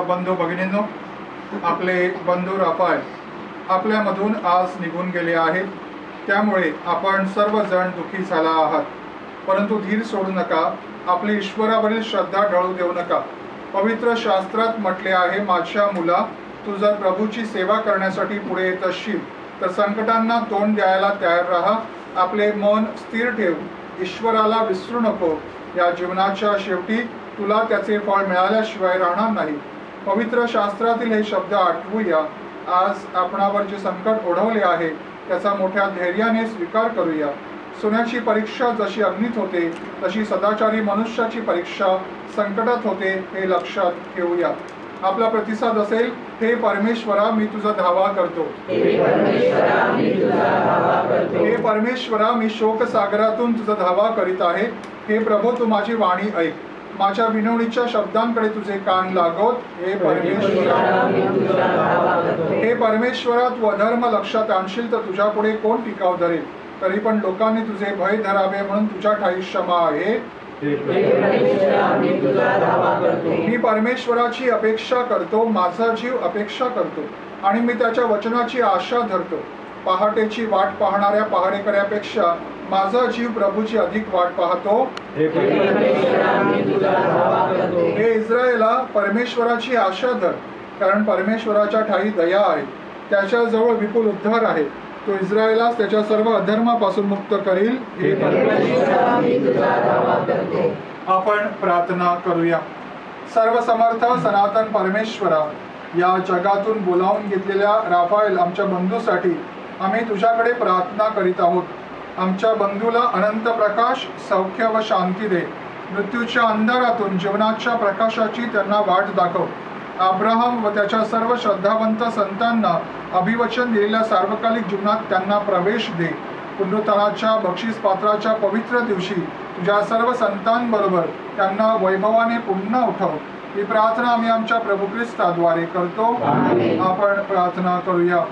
बंधू भगिनींनो, आपले बंधू राफाएल आपल्यामधून आज निघून गेले आहेत. त्यामुळे आपण सर्वजण दुःखी झाला आहात. परंतु धीर सोडू नका, आपली ईश्वरावरील श्रद्धा ढळू देऊ नका. पवित्र शास्त्रात म्हटले आहे, माझ्या मुला, तू जर प्रभूची सेवा करण्यासाठी पुढे येत असशील तर संकटांना तोंड द्यायला तयार राहा. आपले मन स्थिर ठेव, ईश्वराला विसरू नको. या जीवनाच्या शेवटी तुला त्याचे फळ मिळाल्याशिवाय राहणार नाही. पवित्र शास्त्रातील हे शब्द आठवूया. आज आपणावर जे संकट ओढवले आहे त्याचा मोठ्या धैर्याने स्वीकार करूया. सोन्याची परीक्षा जशी अग्नीत होते तशी सदाचारी मनुष्याची परीक्षा संकटात होते, हे लक्षात ठेवूया. आपला प्रतिसाद असेल, हे परमेश्वरा मी तुझा धावा करतो. हे परमेश्वरा मी शोकसागरातून तुझा धावा करीत आहे. हे प्रभू, तू माझी वाणी ऐक. माझ्या विनवणीच्या शब्दांकडे तुझे कान लागोत. हे परमेश्वरा तू अधर्म लक्षात आणशील तर तुझ्या पुढे कोण टिकाव धरेल. तरी पण लोकांनी तुझे भय धरावे म्हणून तुझ्या ठाई क्षमा आहे. मी परमेश्वराची अपेक्षा करतो, माझा जीव अपेक्षा करतो आणि मी त्याच्या वचनाची आशा धरतो. पहाटेची वाट पाहणाऱ्या पहारेकऱ्यापेक्षा माझा जीव प्रभूची अधिक वाट पाहतो. हे इस्रायला, परमेश्वराची आशा धर, कारण परमेश्वराच्या ठाई दया आहे. त्याच्याजवळ विपुल उद्धार आहे. तो इस्रायलास त्याच्या सर्व अधर्मापासून मुक्त करील. हे आपण प्रार्थना करूया. सर्वसमर्थ सनातन परमेश्वरा, या जगातून बोलावून घेतलेल्या राफाएल आमच्या बंधूसाठी आम्ही तुझ्याकडे प्रार्थना करीत आहोत. आमच्या बंधूला अनंत प्रकाश, सौख्य व शांती दे. मृत्यूच्या अंधारातून जीवनाच्या प्रकाशाची त्यांना वाट दाखव. अब्राहम व त्याच्या सर्व श्रद्धावंत संतांना अभिवचन दिलेल्या सार्वकालिक जीवनात त्यांना प्रवेश दे. पुनरुत्थानाच्या बक्षीस पात्राच्या पवित्र दिवशी तुझ्या सर्व संतांबरोबर त्यांना वैभवाने पुन्हा उठव. ही प्रार्थना आम्ही आमच्या प्रभू ख्रिस्ताद्वारे करतो. आपण प्रार्थना करूया.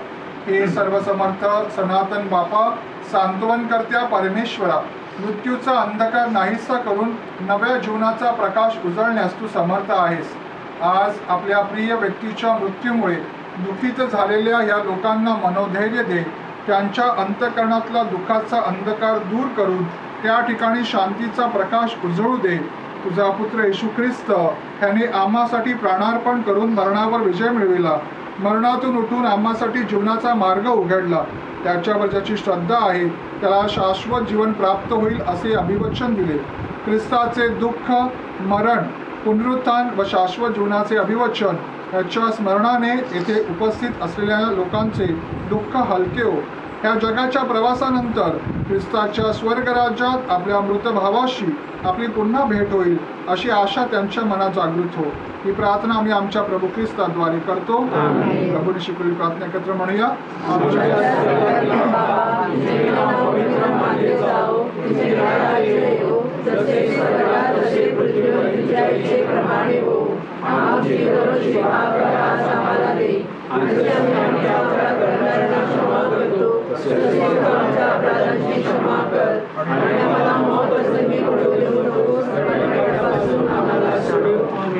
हे सर्वसमर्थ सनातन बापा, सांत्वनकर्त्या परमेश्वरा, मृत्यूचा अंधकार नाहीसा करून नव्या जीवनाचा प्रकाश उजळण्यास तू समर्थ आहेस. आज आपल्या प्रिय व्यक्तीच्या मृत्यूमुळे दुःखित झालेल्या या लोकांना मनोधैर्य दे. त्यांच्या अंतःकरणातला दुःखाचा अंधकार दूर करून त्या ठिकाणी शांतीचा प्रकाश उजळू दे. तुझा पुत्र येशू ख्रिस्त ह्याने आम्हासाठी प्राणार्पण करून मरणावर विजय मिळविला. मरणातून उठून आम्हासाठी जीवनाचा मार्ग उघडला. त्याच्यावर ज्याची श्रद्धा आहे त्याला शाश्वत जीवन प्राप्त होईल असे अभिवचन दिले. ख्रिस्ताचे दुःख, मरण, पुनरुत्थान व शाश्वत जीवनाचे अभिवचन याच्या स्मरणाने येथे उपस्थित असलेल्या लोकांचे दुःख हलके हो. ह्या जगाच्या प्रवासानंतर ख्रिस्ताच्या स्वर्गराज्यात आपल्या मृत भावाशी आपली पुन्हा भेट होईल अशी आशा त्यांच्या मनात जागृत हो. ही प्रार्थना आम्ही आमच्या प्रभू ख्रिस्ताद्वारे करतो. प्रभूने शिकवलेली प्रार्थना एकत्र म्हणूया.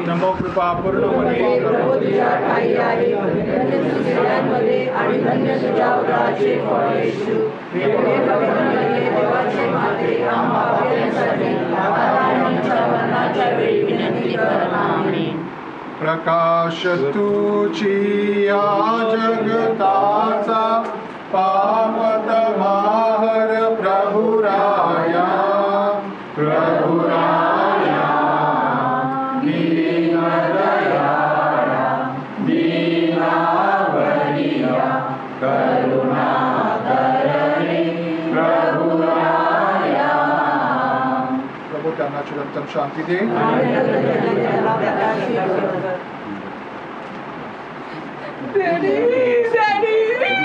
नमो कृपा पूर्ण प्रकाश तुझी या जगताचा पावत माहर प्रभुराया. प्रभुराया दीनदयाळा, दीनावरिया करुणा करणे. प्रभुराया. प्रभू त्यांना चिरंतन शांती दे. Daddy, Daddy.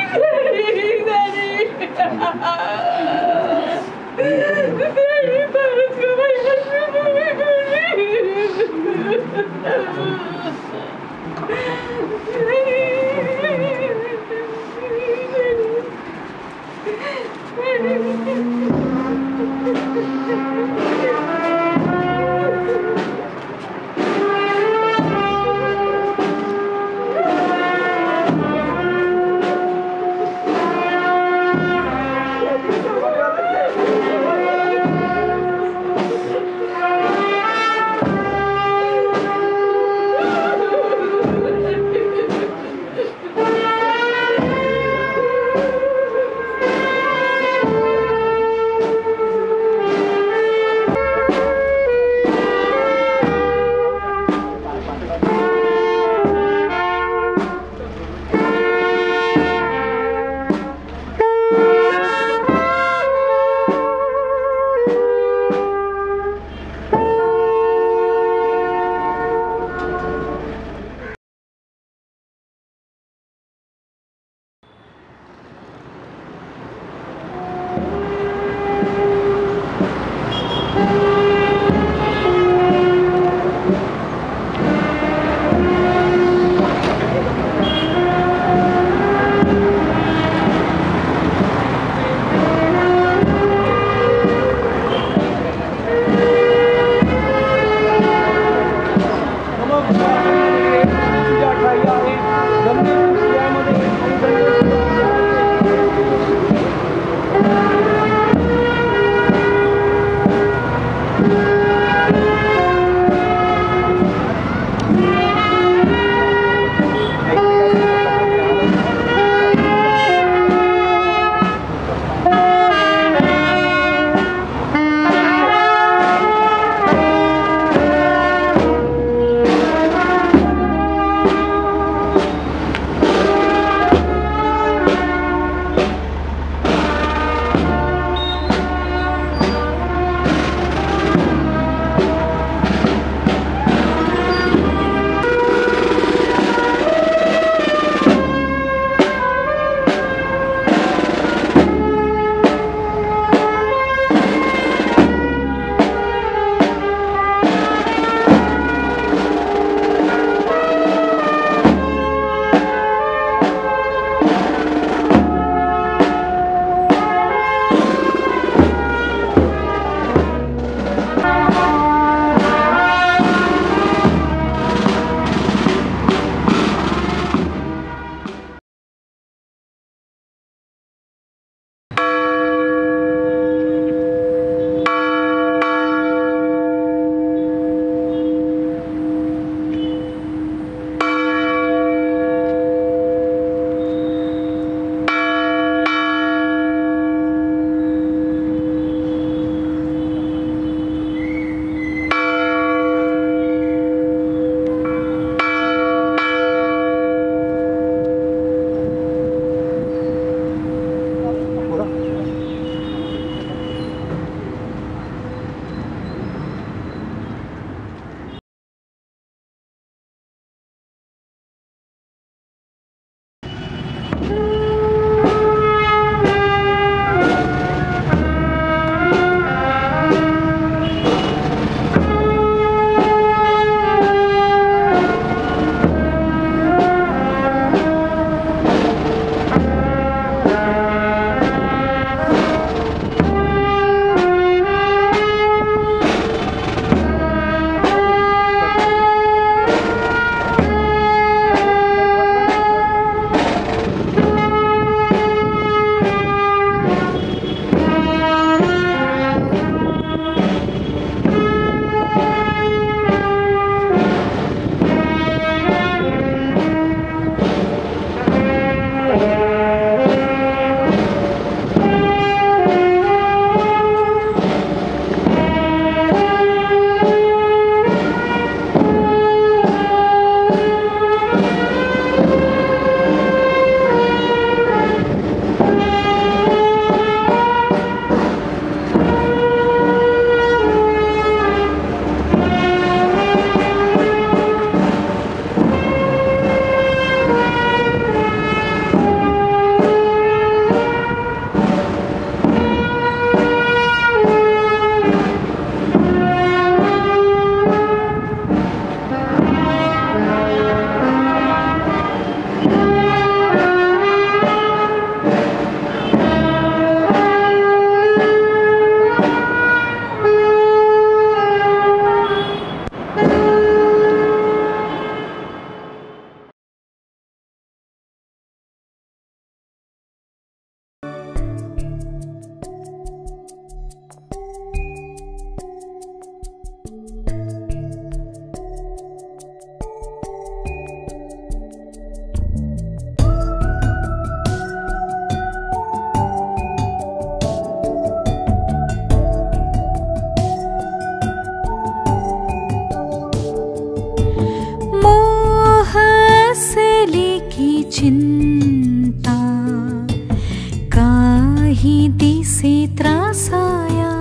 नाही दिसे त्रासाया,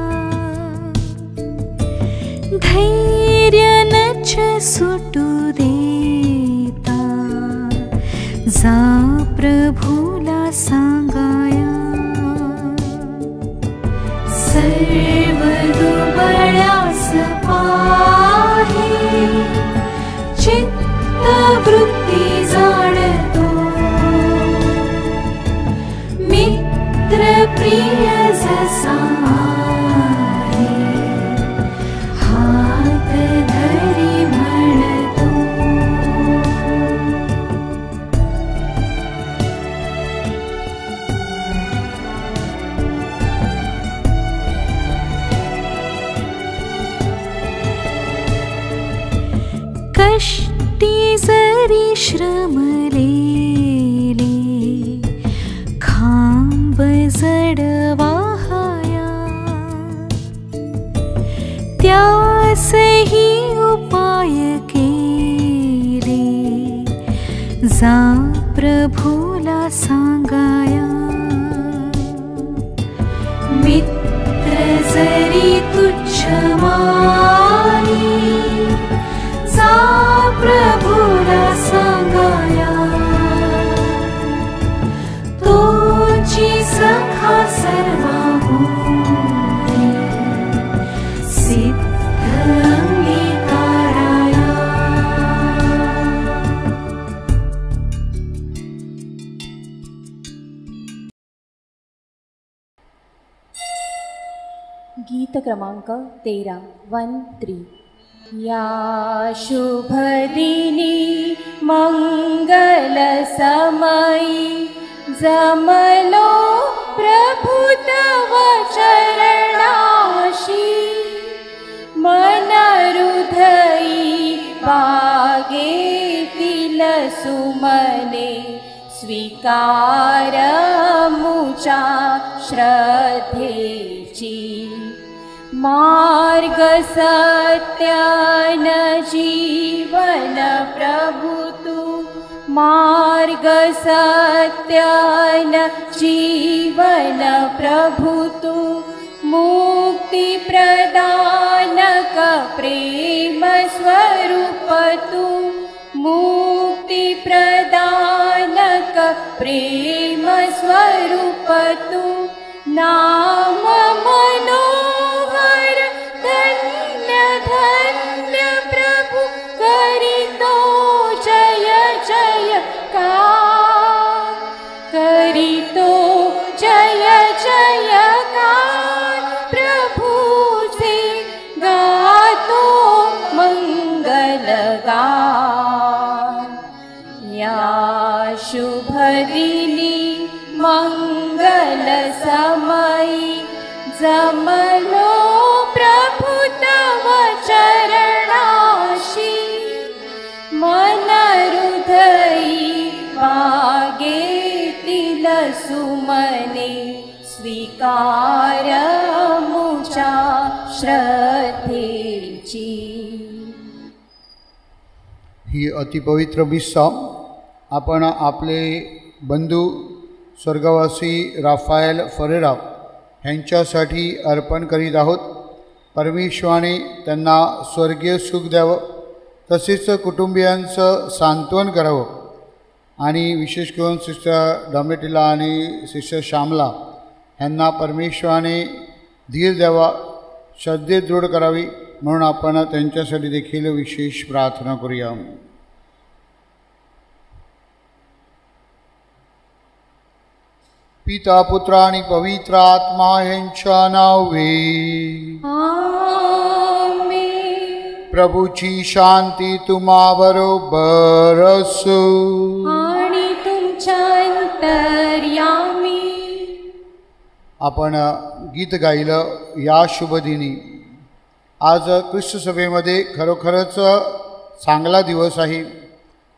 धैर्य नच सुटू देता, जा प्रभूला सांगाया. सर्व दुर्बळास पाहे, चित्तवृत्ती जाणतो, मित्र प्रिय जसा आहे, हात धरी म्हणतो. कष्टी जरी श्रमलेले, खांब जडवाहाया, त्यासही उपाय केले, जा प्रभूला सांगाया. मित्र जरी तुच्छ मानी, जा प्रभूला सांगाया. तोची सखा सर्वाहुनी, सिद्ध अंगीकाराया. गीत क्रमांक 13 1-3. या शुभदिनी मंगल समयी, जमलो प्रभु तव चरणाशी, मन हृदयी बागेतील सुमने, स्वीकार मुचा श्रद्धेची. मार्ग सत्यान जीवन प्रभु तू, मार्ग सत्यान जीवन प्रभु तू, मुक्ति प्रदानक प्रेम स्वरूप तू, मुक्ति प्रदानक प्रेम स्वरूप तू. नाम मनोहर धन्य धन्य प्रभु, करितो जय जयकार, करितो जय जयकार. प्रभुचे गातो मंगलगान. या शुभदिनी मंगल समयी, जमलो प्रभु तव चरणाशी, मन हृदयी बागेतील सुमने, स्वीकार मुचा श्रद्धेची. ही अतिपवित्र मिस्सा आपण आपले बंधू स्वर्गवासी राफाएल फरेरा ह्यांच्यासाठी अर्पण करीत आहोत. परमेश्वराने त्यांना स्वर्गीय सुख द्यावं, तसेच कुटुंबियांचं सांत्वन करावं आणि विशेष करून सिस्टर डॉमेटिला आणि सिस्टर श्यामला ह्यांना परमेश्वराने धीर द्यावा, श्रद्धेत दृढ करावी, म्हणून आपण त्यांच्यासाठी देखील विशेष प्रार्थना करूया. पिता पुत्र आणि पवित्र आत्मा यांच्या नावे आमेन. प्रभूची शांती तुम्हाबरोबर असो आणि तुमच्या अंतर्यामी. आपण गीत गायलं या शुभदिनी. आज ख्रिस्त सभेमध्ये खरोखरच चांगला दिवस आहे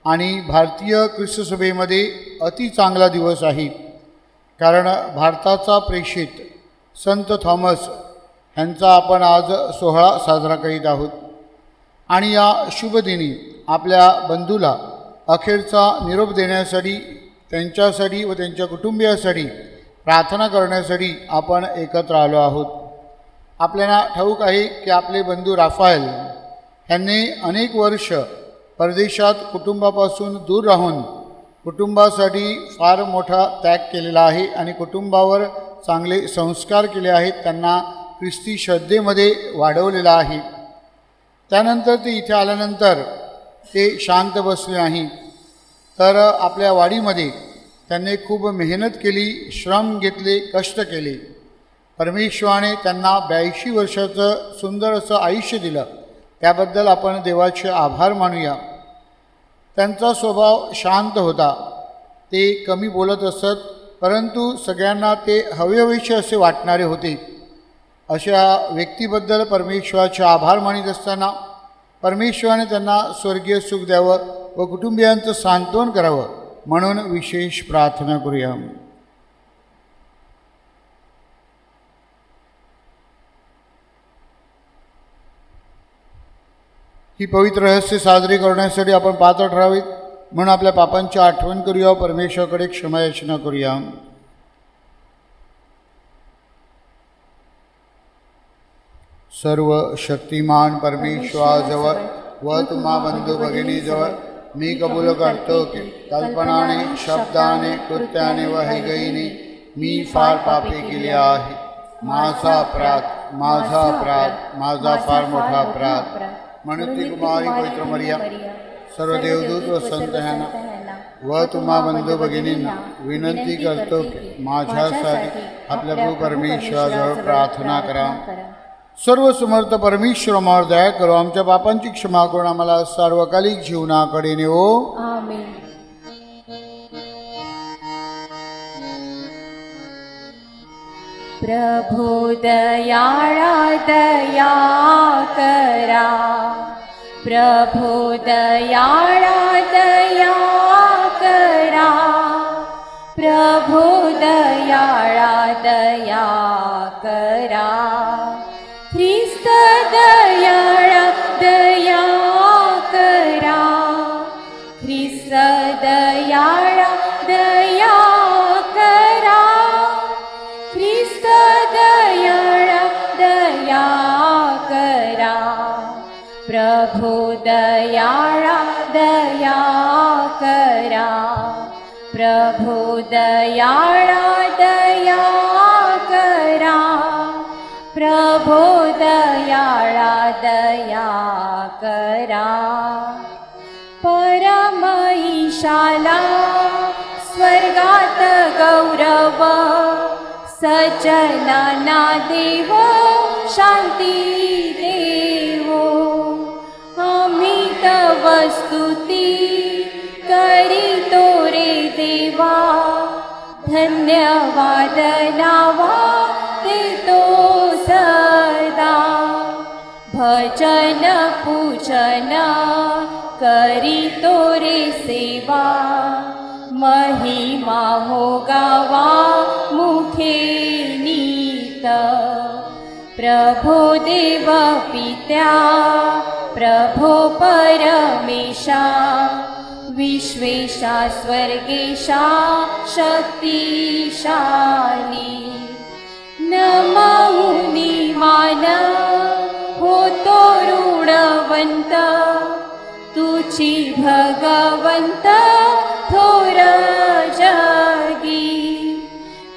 आणि भारतीय ख्रिस्त सभेमध्ये अति चांगला दिवस आहे, कारण भारताचा प्रेषित संत थॉमस ह्यांचा आपण आज सोहळा साजरा करीत आहोत. आणि या शुभदिनी आपल्या बंधूला अखेरचा निरोप देण्यासाठी, त्यांच्यासाठी व त्यांच्या कुटुंबियासाठी प्रार्थना करण्यासाठी आपण एकत्र आलो आहोत. आपल्याला ठाऊक आहे की आपले बंधू राफाएल यांनी अनेक वर्ष परदेशात कुटुंबापासून दूर राहून कुटुंबासाठी फार मोठा त्याग केलेला आहे आणि कुटुंबावर चांगले संस्कार केले आहेत. त्यांना ख्रिस्ती श्रद्धेमध्ये वाढवलेलं आहे. त्यानंतर ते इथे आल्यानंतर ते शांत बसले नाही, तर आपल्या वाडीमध्ये त्यांनी खूप मेहनत केली, श्रम घेतले, कष्ट केले. परमेश्वराने त्यांना 82 वर्षाचं सुंदर असं आयुष्य दिलं. त्याबद्दल आपण देवाचे आभार मानूया. त्यांचा स्वभाव शांत होता. ते कमी बोलत असत, परंतु सगळ्यांना ते हवेहवेसे असे वाटणारे होते. अशा व्यक्तीबद्दल परमेश्वराचे आभार मानित असताना परमेश्वराने त्यांना स्वर्गीय सुख द्यावं व कुटुंबियांचं सांत्वन करावं म्हणून विशेष प्रार्थना करूया. ही पवित्र रहस्य साजरी करण्यासाठी आपण पात्र ठरावीत म्हणून आपल्या पापांची आठवण करूया. परमेश्वराकडे क्षमायाचना करूया. सर्व शक्तिमान परमेश्वराजवळ व तुम्हा बंधू भगिनीजवळ मी कबूल करतो की कल्पनाने, शब्दाने, कृत्याने व हैगईने मी फार पापे केले आहे. माझा अपराध, माझा अपराध, माझा फार मोठा अपराध. म्हणून ती कुमारी पवित्र मरिया, सर्व देवदूत व संत ह्यांना व तुम्हा बंधू भगिनींना विनंती करतो की माझ्यासाठी आपल्या प्रभू परमेश्वराजवळ प्रार्थना करा. सर्व समर्थ परमेश्वर आम्हावर दया करो. आमच्या पापांची क्षमा करून आम्हाला सार्वकालिक जीवनाकडे नेवो. आमेन. प्रभु दयाळा दया करा. प्रभु दयाळा दया करा. प्रभु दयाळा दया करा. ख्रिस्त दयाळा दया करा. ख्रिस्त दयाळा दया करा. ख्रिस्त दयाळा दया करा. प्रभु दयाळा दया करा. प्रभु दयाळा दया करा. प्रभु दयाळा दया करा. परम ईशाला स्वर्गात गौरव. सज्जनांना देव शांती देवो. आम्ही तव स्तुती करीतो रे देवा. धन्यवाद नावा देतो सदा. भजन पूजन करीतो रे सेवा. महिमा हो गावा मुखे नीत. प्रभो देव पित्या, प्रभो परमेशा. विश्वेशा स्वर्गेशा शक्तिशाली. नमऊनी मान होतो ऋणवंत. तुझी भगवंत थोर जगी.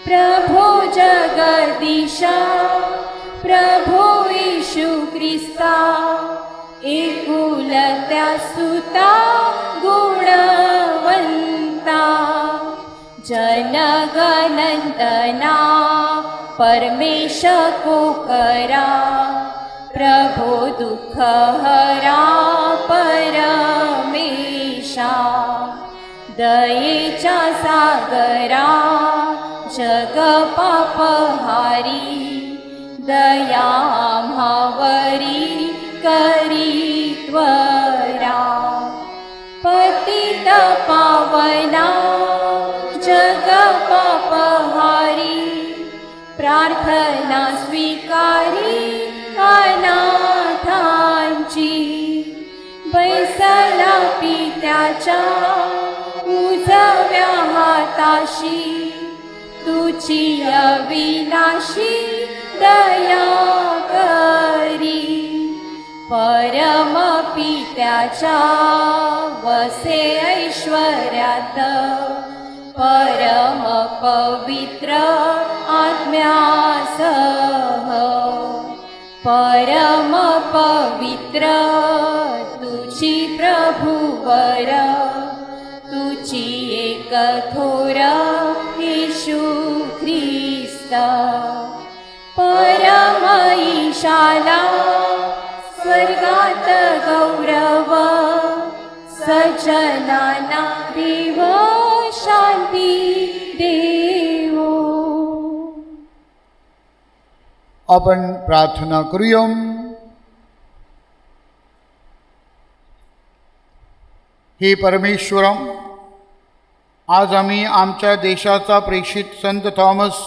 प्रभो जगदीशा, प्रभो येशू ख्रिस्ता. एकुलत्या सुता गुणवंता. जनगणंतना परमेश को करा. प्रभो दुःख हरा परमेशा. दयेच्या सागरा जग पापहारी. दया आम्हावरी करी त्वरा. पतित पावना जग पापहारी. प्रार्थना स्वीकारी अनाथांची. बैसला पित्याच्या उजव्या हाताशी. तुझी अविनाशी दया करी. परम पित्याच्या वसे ऐश्वर्यात परम पवित्र आत्म्यासह परम पवित्र तुझी प्रभुवर तुझी एक थोर येशू ख्रिस्त परम ईशाला स्वर्गात गौरव सजनाना देव शांती देवो. आपण प्रार्थना करूया. हे परमेश्वर, आज आम्ही आमच्या देशाचा प्रेषित संत थॉमस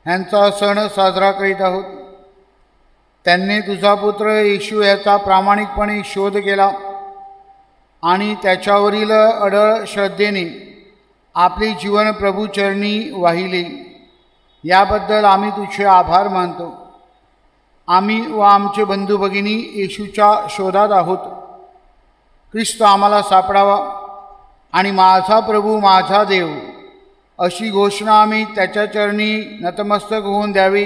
यांचा सण साजरा करीत आहोत. त्यांनी तुझा पुत्र येशू याचा प्रामाणिकपणे शोध केला आणि त्याच्यावरील अढळ श्रद्धेने आपले जीवन प्रभूचरणी वाहिले. याबद्दल आम्ही तुझे आभार मानतो. आम्ही व आमचे बंधू भगिनी येशूच्या शोधात आहोत. ख्रिस्त आम्हाला सापडावा आणि माझा प्रभू माझा देव अशी घोषणा आम्ही त्याच्या चरणी नतमस्तक होऊन द्यावी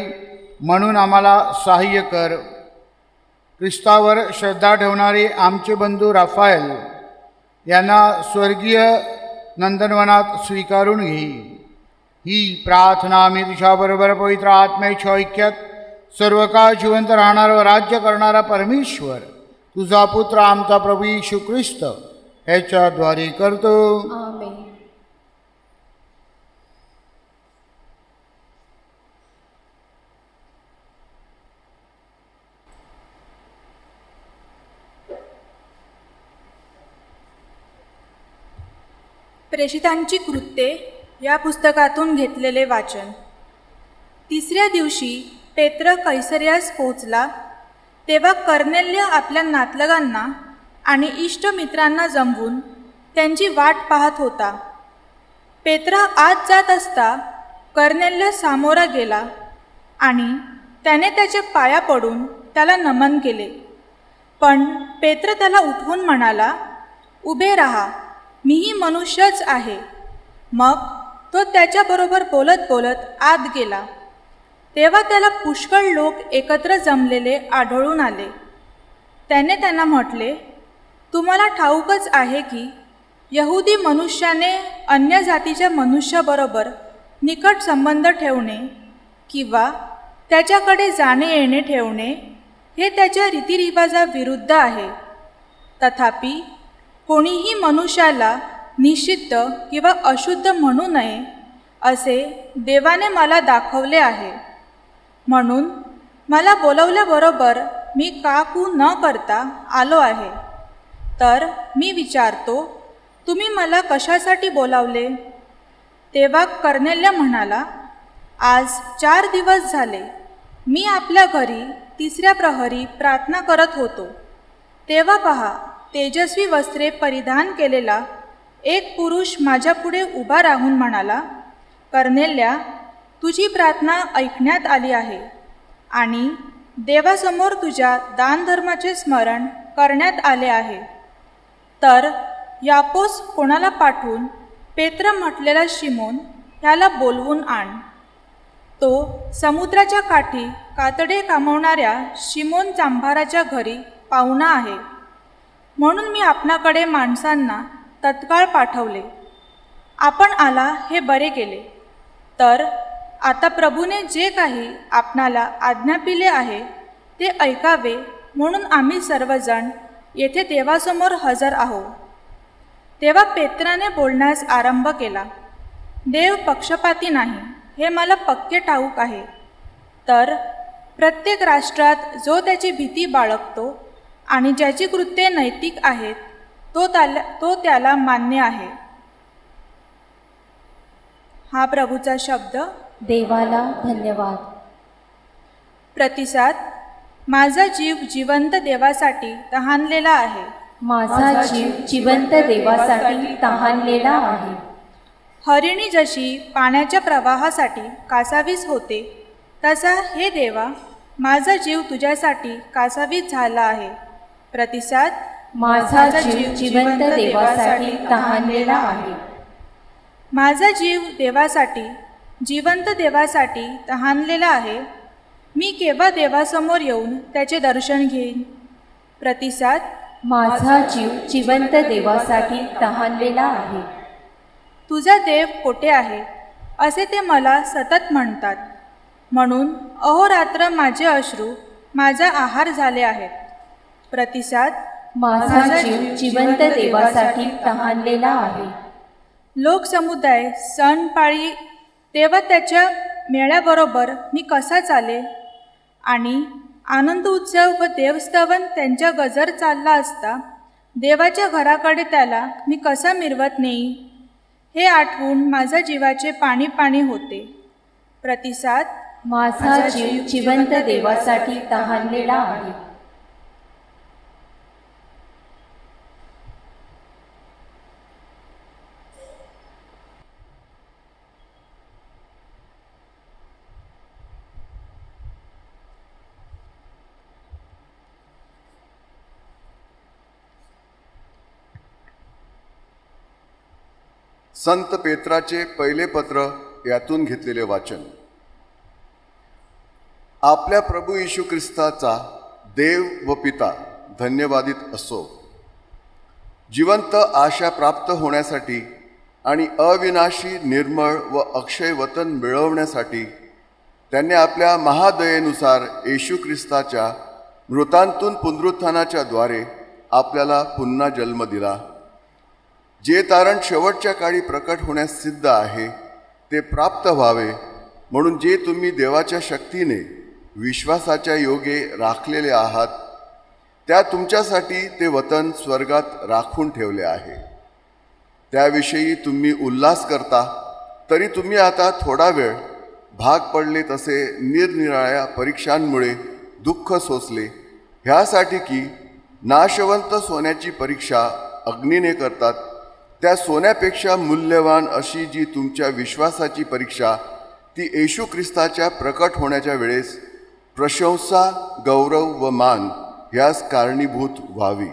म्हणून आम्हाला सहाय्य कर. ख्रिस्तावर श्रद्धा ठेवणारे आमचे बंधू राफाएल यांना स्वर्गीय नंदनवनात स्वीकारून घे. ही प्रार्थना आम्ही तुझ्याबरोबर पवित्र आत्म्याच्या ऐक्यात सर्व काळ जिवंत राहणारा व राज्य करणारा परमेश्वर तुझा पुत्र आमचा प्रभू येशू ख्रिस्त ह्याच्याद्वारे करतो. आमेन. प्रेषितांची कृत्ये या पुस्तकातून घेतलेले वाचन. तिसऱ्या दिवशी पेत्र कैसरियास पोहोचला तेव्हा कर्नेल्य आपल्या नातलगांना आणि इष्टमित्रांना जमवून त्यांची वाट पाहत होता. पेत्र आत जात असता कर्नेल्य सामोरा गेला आणि त्याने त्याच्या पाया पडून त्याला नमन केले. पण पेत्र त्याला उठवून म्हणाला, उभे राहा, मीही मनुष्यच आहे. मग तो त्याच्याबरोबर बोलत बोलत आत गेला. तेव्हा त्याला पुष्कळ लोक एकत्र जमलेले आढळून आले. त्याने त्यांना म्हटले, तुम्हाला ठाऊकच आहे की यहुदी मनुष्याने अन्य जातीच्या मनुष्याबरोबर निकट संबंध ठेवणे किंवा त्याच्याकडे जाणे येणे ठेवणे हे त्याच्या रीतिरिवाजाविरुद्ध आहे. तथापि कोणीही मनुष्याला निषिद्ध किंवा अशुद्ध म्हणू नये असे देवाने मला दाखवले आहे. म्हणून मला बोलवल्याबरोबर मी काकू न करता आलो आहे. तर मी विचारतो, तुम्ही मला कशासाठी बोलावले? तेव्हा कर्नेल्य म्हणाला, आज 4 दिवस झाले मी आपल्या घरी तिसऱ्या प्रहरी प्रार्थना करत होतो. तेव्हा पहा, तेजस्वी वस्त्रे परिधान केलेला एक पुरुष माझ्यापुढे उभा राहून म्हणाला, कर्नेल्या, तुझी प्रार्थना ऐकण्यात आली आहे आणि देवासमोर तुझ्या दानधर्माचे स्मरण करण्यात आले आहे. तर यापोस कोणाला पाठवून पेत्र म्हटलेला शिमोन ह्याला बोलवून आण. तो समुद्राच्या काठी कातडे कामवणाऱ्या शिमोन चांभाराच्या घरी पाहुणा आहे. म्हणून मी आपणाकडे माणसांना तत्काळ पाठवले. आपण आला हे बरे केले. तर आता प्रभूने जे काही आपणाला आज्ञापिले आहे ते ऐकावे म्हणून आम्ही सर्वजण येथे देवासमोर हजर आहोत. तेव्हा पेत्राने बोलण्यास आरंभ केला. देव पक्षपाती नाही हे मला पक्के ठाऊक आहे. तर प्रत्येक राष्ट्रात जो त्याची भीती बाळगतो आणि ज्याची कृत्ये नैतिक आहेत तो त्याला मान्य आहे. हा प्रभूचा शब्द. देवाला धन्यवाद. प्रतिसाद. माझा जीव जिवंत देवासाठी तहानलेला आहे. माझा जीव जिवंत देवासाठी तहानलेला आहे. हरिणी जशी पाण्याच्या प्रवाहासाठी कासावीस होते, तसा हे देवा माझा जीव तुझ्यासाठी कासावीस झाला आहे. प्रतिसाद: माझा जीव जिवंत देवासाठी तहानलेला आहे. माझा जीव देवासाठी, जिवंत देवासाठी तहानलेला आहे. मी केव्हा देवासमोर येऊन त्याचे दर्शन घेईन? प्रतिसाद: माझा जीव जिवंत देवासाठी तहानलेला आहे. तुझा देव कोठे आहे असे ते मला सतत म्हणतात, म्हणून अहोरात्र माझे अश्रू माझा आहार झाले आहेत. प्रतिसाद: माझा जीव जिवंत देवासाठी तहानलेला आहे. लोकसमुदाय सण पाळी तेव्हा त्याच्या मेळ्याबरोबर मी कसा चाले, आणि आनंद उत्सव व देवस्तवन त्यांच्या गजर चालला असता देवाच्या घराकडे त्याला मी कसा मिरवत नेई, हे आठवून माझ्या जीवाचे पाणी पाणी होते. प्रतिसाद: माझा जीव जिवंत देवासाठी तहानलेला आहे. संत पेत्राचे पहिले पत्र यातून घेतलेले वाचन. आपल्या प्रभू येशू ख्रिस्ताचा देव व पिता धन्यवादित असो. जिवंत आशा प्राप्त होण्यासाठी आणि अविनाशी निर्मळ व अक्षय वतन मिळवण्यासाठी त्यांनी आपल्या महादयेनुसार येशू ख्रिस्ताच्या मृतांतून पुनरुत्थानाच्या द्वारे आपल्याला पुन्हा जन्म दिला. जे तारण शेवटच्या काळी प्रकट होण्यास सिद्ध आहे ते प्राप्त व्हावे म्हणून जे तुम्ही देवाच्या शक्तीने विश्वासाच्या योगे राखलेले आहात, त्या तुमच्यासाठी ते वतन स्वर्गात राखून ठेवले आहे. त्याविषयी तुम्ही उल्हास करता, तरी तुम्ही आता थोडा वेळ भाग पडले तसे निरनिराळ्या परीक्षांमुळे दुःख सोसले, ह्यासाठी की नाशवंत सोन्याची परीक्षा अग्नीने करतात, त्या सोन्यापेक्षा मूल्यवान अशी जी तुमच्या विश्वासाची परीक्षा ती येशू ख्रिस्ताच्या प्रकट होण्याच्या वेळेस प्रशंसा, गौरव व मान ह्यास कारणीभूत व्हावी.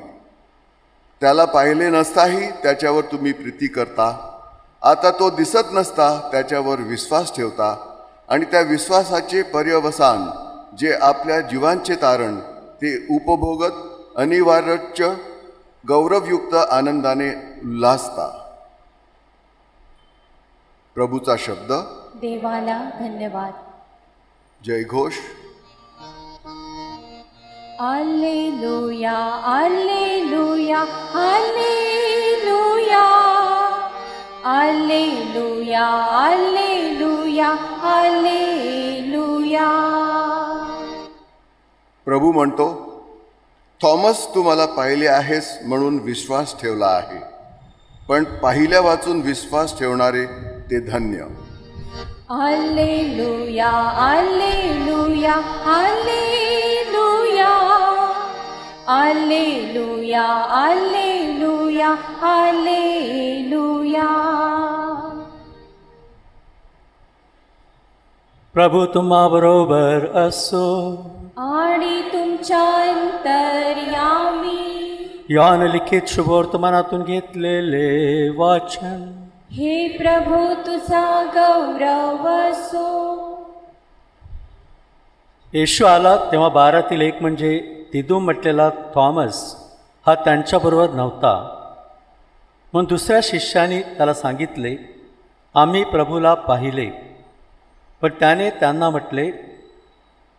त्याला पाहिले नसताही त्याच्यावर तुम्ही प्रीती करता, आता तो दिसत नसता त्याच्यावर विश्वास ठेवता, आणि त्या विश्वासाचे पर्यवसान जे आपल्या जीवांचे तारण ते उपभोगत अनिवार्यच गौरवयुक्त आनंदाने उल्हासता. प्रभूचा शब्द. देवाला धन्यवाद. जयघोष. Hallelujah, hallelujah, hallelujah, hallelujah, hallelujah, hallelujah. प्रभू म्हणतो, थॉमस, तू मला पाहिले आहेस म्हणून विश्वास ठेवला आहे, पण पाहिल्या वाचून विश्वास ठेवणारे ते धन्य. Hallelujah, hallelujah, hallelujah, hallelujah, hallelujah, hallelujah. प्रभू तुम्हाबरोबर असो आणि तुमच्या अंतर्यामी. यान लिखित शुभवर्तमानातून घेतलेले वाचन. हे प्रभू तुझा गौरव असो. येशू आला तेव्हा 12तील एक म्हणजे दिदूम म्हटलेला थॉमस हा त्यांच्याबरोबर नव्हता. म्हणून दुसऱ्या शिष्याने त्याला सांगितले, आम्ही प्रभूला पाहिले. पण त्याने त्यांना म्हटले,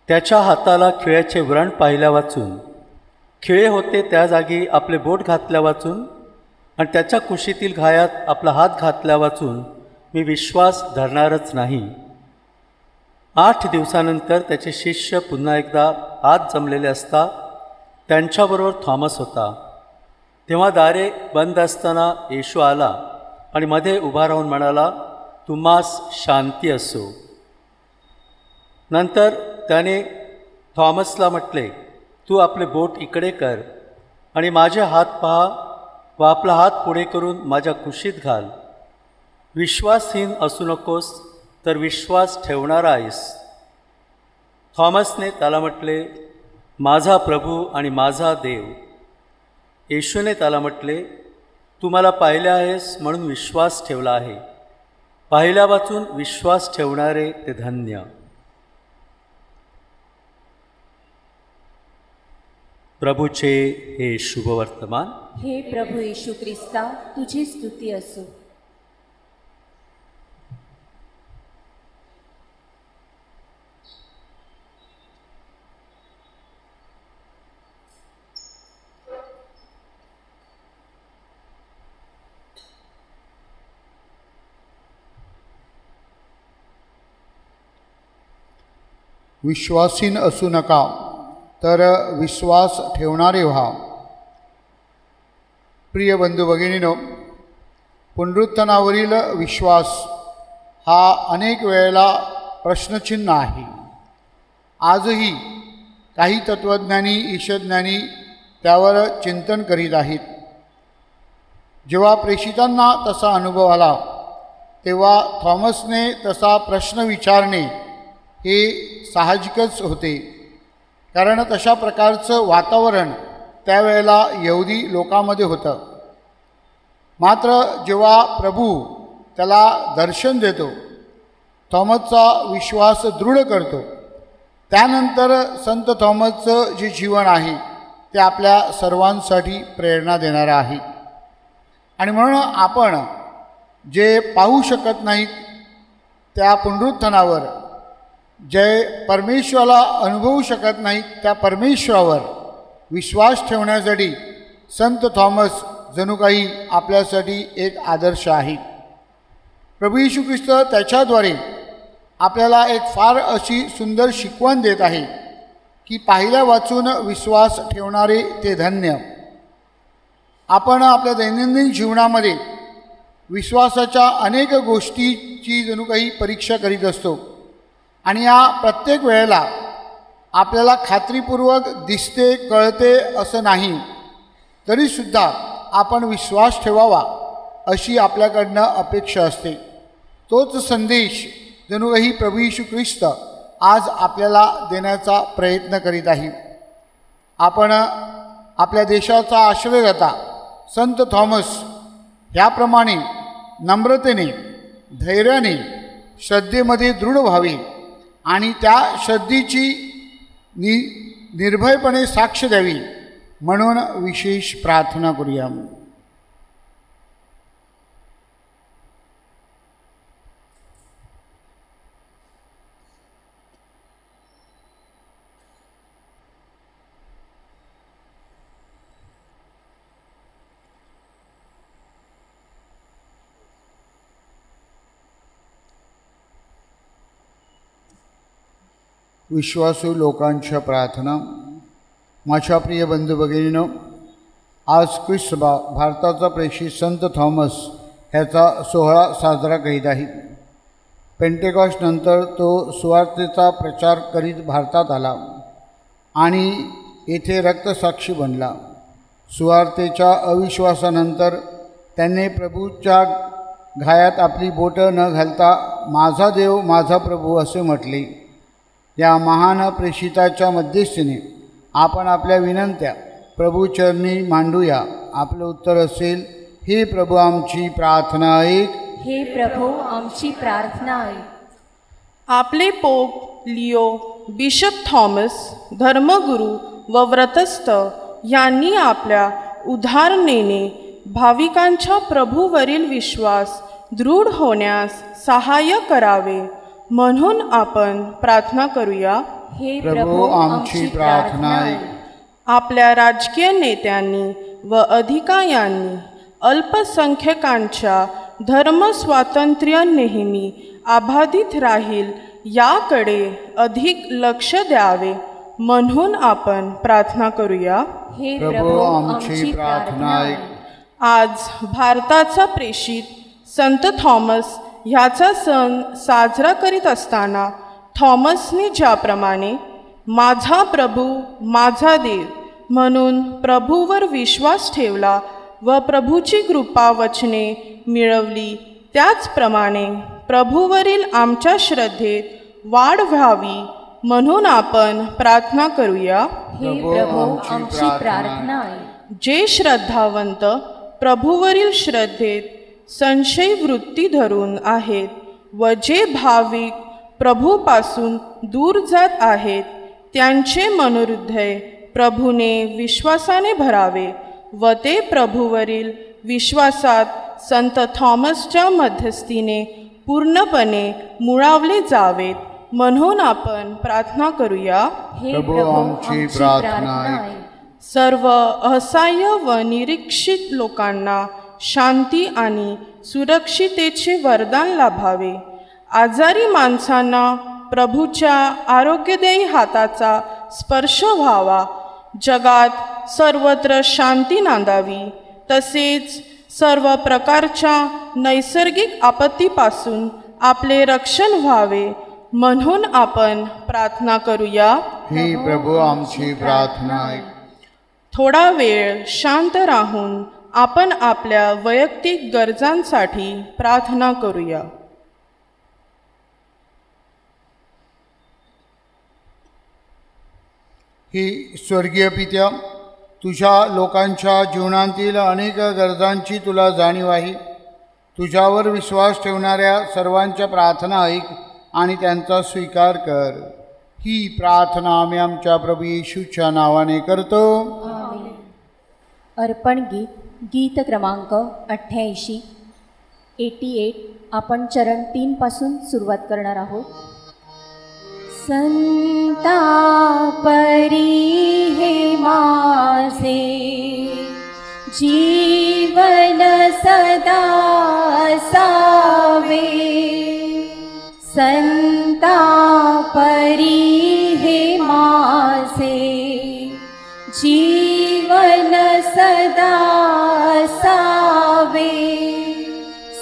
त्याच्या हाताला खिळ्याचे व्रण पाहिल्या वाचून, खिळे होते त्या जागी आपले बोट घातल्या वाचून, आणि त्याच्या कुशीतील घायात आपला हात घातल्या वाचून मी विश्वास धरणारच नाही. 8 दिवसानंतर त्याचे शिष्य पुन्हा एकदा हात जमलेले असता त्यांच्याबरोबर थॉमस होता. तेव्हा दारे बंद असताना येशू आला आणि मध्ये उभा राहून म्हणाला, तुम्हास शांती असो. नंतर त्याने थॉमसला म्हटले, तू आपले बोट इकडे कर आणि माझे हात पहा व आपला हात पुढे करून माझ्या कुशीत घाल. विश्वासहीन असू नकोस, तर विश्वास ठेवणारा आहेस. थॉमसने त्याला म्हटले, माझा प्रभू आणि माझा देव. येशूने त्याला म्हटले, तू मला पाहिले आहेस म्हणून विश्वास ठेवला आहे. पाहिल्या वाचून विश्वास ठेवणारे ते धन्य. प्रभूचे हे शुभवर्तमान. हे प्रभू येशू ख्रिस्ता, तुझी स्तुती असो. विश्वासीन असू नका, तर विश्वास ठेवणारे व्हा. प्रिय बंधू भगिनीनो, पुनरुत्थानावरील विश्वास हा अनेक वेळेला प्रश्नचिन्ह आहे. आजही काही तत्त्वज्ञानी, ईशज्ञानी त्यावर चिंतन करीत आहेत. जेव्हा प्रेषितांना तसा अनुभव आला, तेव्हा थॉमसने तसा प्रश्न विचारणे हे साहजिकच होते, कारण तशा प्रकारचं वातावरण त्यावेळेला यहुदी लोकांमध्ये होतं. मात्र जेव्हा प्रभू त्याला दर्शन देतो, थॉमसचा विश्वास दृढ करतो, त्यानंतर संत थॉमसचं जे जीवन आहे ते आपल्या सर्वांसाठी प्रेरणा देणारं आहे. आणि म्हणून आपण जे पाहू शकत नाहीत त्या पुनरुत्थानावर, जे परमेश्वराला अनुभवू शकत नाहीत त्या परमेश्वरावर विश्वास ठेवण्यासाठी संत थॉमस जणू काही आपल्यासाठी एक आदर्श आहे. प्रभू येशू ख्रिस्त त्याच्याद्वारे आपल्याला एक फार अशी सुंदर शिकवण देत आहे की पाहिल्या वाचून विश्वास ठेवणारे ते धन्य. आपण आपल्या दैनंदिन जीवनामध्ये विश्वासाच्या अनेक गोष्टीची जणू काही परीक्षा करीत असतो, आणि या प्रत्येक वेळेला आपल्याला खात्रीपूर्वक दिसते, कळते असं नाही, तरीसुद्धा आपण विश्वास ठेवावा अशी आपल्याकडनं अपेक्षा असते. तोच संदेश जणू काही प्रभू येशू ख्रिस्त आज आपल्याला देण्याचा प्रयत्न करीत आहे. आपण आपल्या देशाचा आश्रयदाता संत थॉमस ह्याप्रमाणे नम्रतेने, धैर्याने, श्रद्धेमध्ये दृढ व्हावे आणि त्या श्रद्धेची निर्भयपणे साक्ष द्यावी म्हणून विशेष प्रार्थना करूया. विश्वासू लोकांच्या प्रार्थना. माझ्या प्रिय बंधू भगिनीनो, आज ख्रिस्त भारताचा प्रेषित संत थॉमस ह्याचा सोहळा साजरा करीत आहे. पेंटेकॉस्ट नंतर तो सुवार्तेचा प्रचार करीत भारतात आला आणि येथे रक्तसाक्षी बनला. सुवार्तेच्या अविश्वासानंतर त्यांनी प्रभूच्या घायात आपली बोटं न घालता माझा देव, माझा प्रभू असे म्हटले. या महान प्रेषिताच्या मध्यस्थीने आपण आपल्या विनंत्या प्रभूचरणी मांडूया. आपलं उत्तर असेल, हे प्रभू आमची प्रार्थना ऐक. हे प्रभू आमची प्रार्थना ऐक. आपले पोप लिओ, बिशप थॉमस, धर्मगुरू व व्रतस्थ यांनी आपल्या उदाहरणेने भाविकांच्या प्रभूवरील विश्वास दृढ होण्यास सहाय्य करावे म्हणून आपण प्रार्थना करूया. हे प्रभू आमची प्रार्थना ऐक. आपल्या राजकीय नेत्यांनी व अधिकाऱ्यांनी अल्पसंख्याकांच्या धर्मस्वातंत्र्य नेहमी अबाधित राहील याकडे अधिक लक्ष द्यावे म्हणून आपण प्रार्थना करूया. हे प्रभू आमची प्रार्थना ऐक. आज भारताचा प्रेषित संत थॉमस ह्याचा सण साजरा करीत असताना थॉमसने ज्याप्रमाणे माझा प्रभू, माझा देव म्हणून प्रभूवर विश्वास ठेवला व प्रभूची कृपा वचने मिळवली, त्याचप्रमाणे प्रभूवरील आमच्या श्रद्धेत वाढ व्हावी म्हणून आपण प्रार्थना करूया. हे प्रभू आमची प्रार्थना आहे. जे श्रद्धावंत प्रभूवरील श्रद्धेत संशय वृत्ती धरून आहेत व जे भाविक प्रभूपासून दूर जात आहेत त्यांचे मनोहृदय प्रभूने विश्वासाने भरावे व ते प्रभूवरील विश्वासात संत थॉमसच्या मध्यस्थीने पूर्णपणे मुळावले जावेत म्हणून आपण प्रार्थना करूया. हे प्रभू आमची प्रार्थना आहे. सर्व असहाय्य व निरीक्षित लोकांना शांती आणि सुरक्षितेचे वरदान लाभावे. आजारी माणसांना प्रभूच्या आरोग्यदायी हाताचा स्पर्श व्हावा. जगात सर्वत्र शांती नांदावी. तसेच सर्व प्रकारच्या नैसर्गिक आपत्तीपासून आपले रक्षण व्हावे म्हणून आपण प्रार्थना करूया. हे प्रभू आमची प्रार्थना आहे. थोडा वेळ शांत राहून आपण आपल्या वैयक्तिक गरजांसाठी प्रार्थना करूया. ही स्वर्गीय पित्या, तुझ्या लोकांच्या जीवनातील अनेक गरजांची तुला जाणीव आहे. तुझ्यावर विश्वास ठेवणाऱ्या सर्वांच्या प्रार्थना ऐक आणि त्यांचा स्वीकार कर. ही प्रार्थना आम्ही आमच्या प्रभू येशूच्या नावाने करतो. अर्पण गीत क्रमांक 88 आपण चरण 3 पासून सुरुवात करणार आहोत. संता परी हे माझे जीवन सदा सावे. संता परी हे माझे जीवन सदा सावे.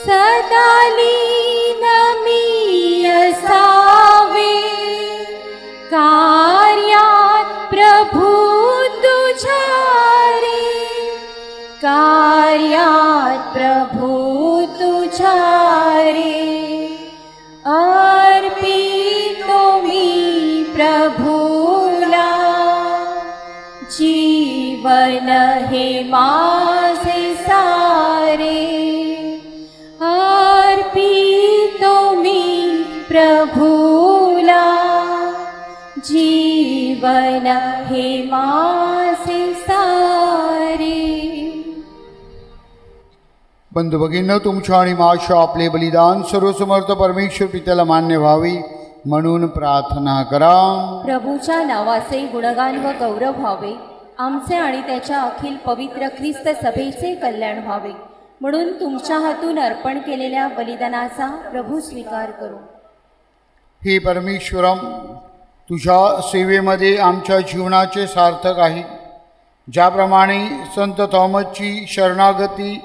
सदा लीन मी असावे कार्यात प्रभू तुझ्या रे. कार्यात प्रभू तुझ्या रे. अर्पितो मी प्रभूला जीवन हे माझे सारे. अर्पितो मी प्रभूला जीवन हे माझे सारे. बंधू भगिनींनो, तुमच्या आणि माझ्या आपले बलिदान सर्वसमर्थ परमेश्वर पित्याला मान्य व्हावी म्हणून प्रार्थना करा. प्रभूच्या नावाचे गुणगान व गौरव व्हावे. आमचे आणि त्याच्या अखिल पवित्र ख्रिस्त सभेचे कल्याण व्हावे म्हणून तुमच्या हातून अर्पण केलेल्या बलिदानाचा प्रभू स्वीकार करू. हे परमेश्वरम, तुझ्या सेवेमध्ये आमच्या जीवनाचे सार्थक आहे. ज्याप्रमाणे संत थॉमसची शरणागती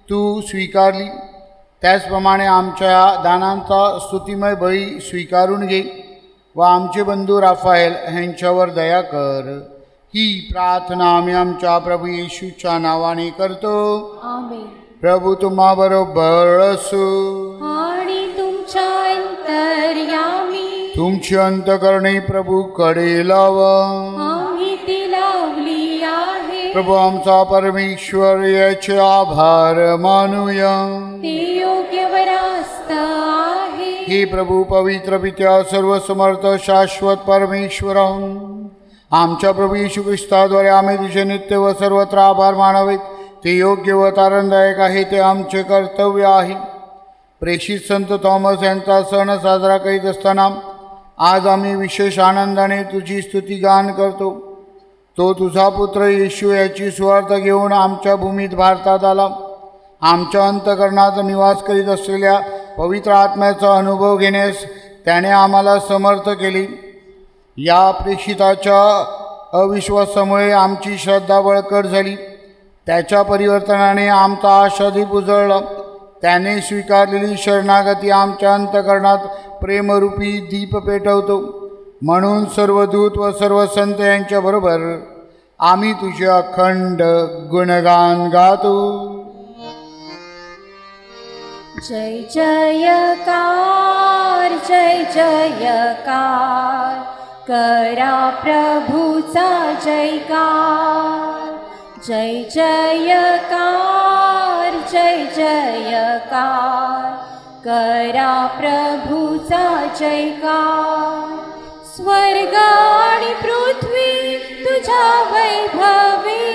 तू स्वीकारली त्याचप्रमाणे आमच्या दानांचा स्तुतिमय बळी स्वीकारून घे व आमचे बंधू राफाएल ह्यांच्यावर दया कर. ही प्रार्थना आम्ही आमच्या प्रभू येशूच्या नावाने करतो. आमेन. प्रभू तुम्हा बरोबर असो आणि तुमच्या अंतर्यामी तुमची अंतकरणे प्रभूकडे लावा. आम्ही ती लावली आहे. प्रभू आमचा परमेश्वर याचे आभार मानूया. ते योग्य व रास्त आहे. हे प्रभू पवित्र पित्या, सर्वसमर्थ शाश्वत परमेश्वर, आमच्या प्रभू येशू ख्रिस्ताद्वारे आम्ही तुझे नित्य व सर्वत्र आभार मानावेत. ते योग्य व तारणदायक आहे, ते आमचे कर्तव्य आहे. प्रेषित संत थॉमस यांचा सण साजरा करीत असताना आज आम्ही विशेष आनंदाने तुझी स्तुतिगान करतो. तो तुझा पुत्र येशू याची सुवार्थ घेऊन आमच्या भूमीत भारतात आला. आमच्या अंतःकरणात निवास करीत असलेल्या पवित्र आत्म्याचा अनुभव घेण्यास त्याने आम्हाला समर्थ केले. या प्रेषिताच्या अविश्वासामुळे आमची श्रद्धा बळकट झाली. त्याच्या परिवर्तनाने आमचा आशादीप उजळला. त्याने स्वीकारलेली शरणागती आमच्या अंतःकरणात प्रेमरूपी दीप पेटवतो. म्हणून सर्व दूत व सर्व संत यांच्याबरोबर आम्ही तुझे अखंड गुणगान गातो. जय जयकार जय जयकार करा प्रभूचा जयकार जय जयकार जय जयकार करा प्रभूचा जयकार स्वर्ग आणि पृथ्वी तुझ्या वैभवी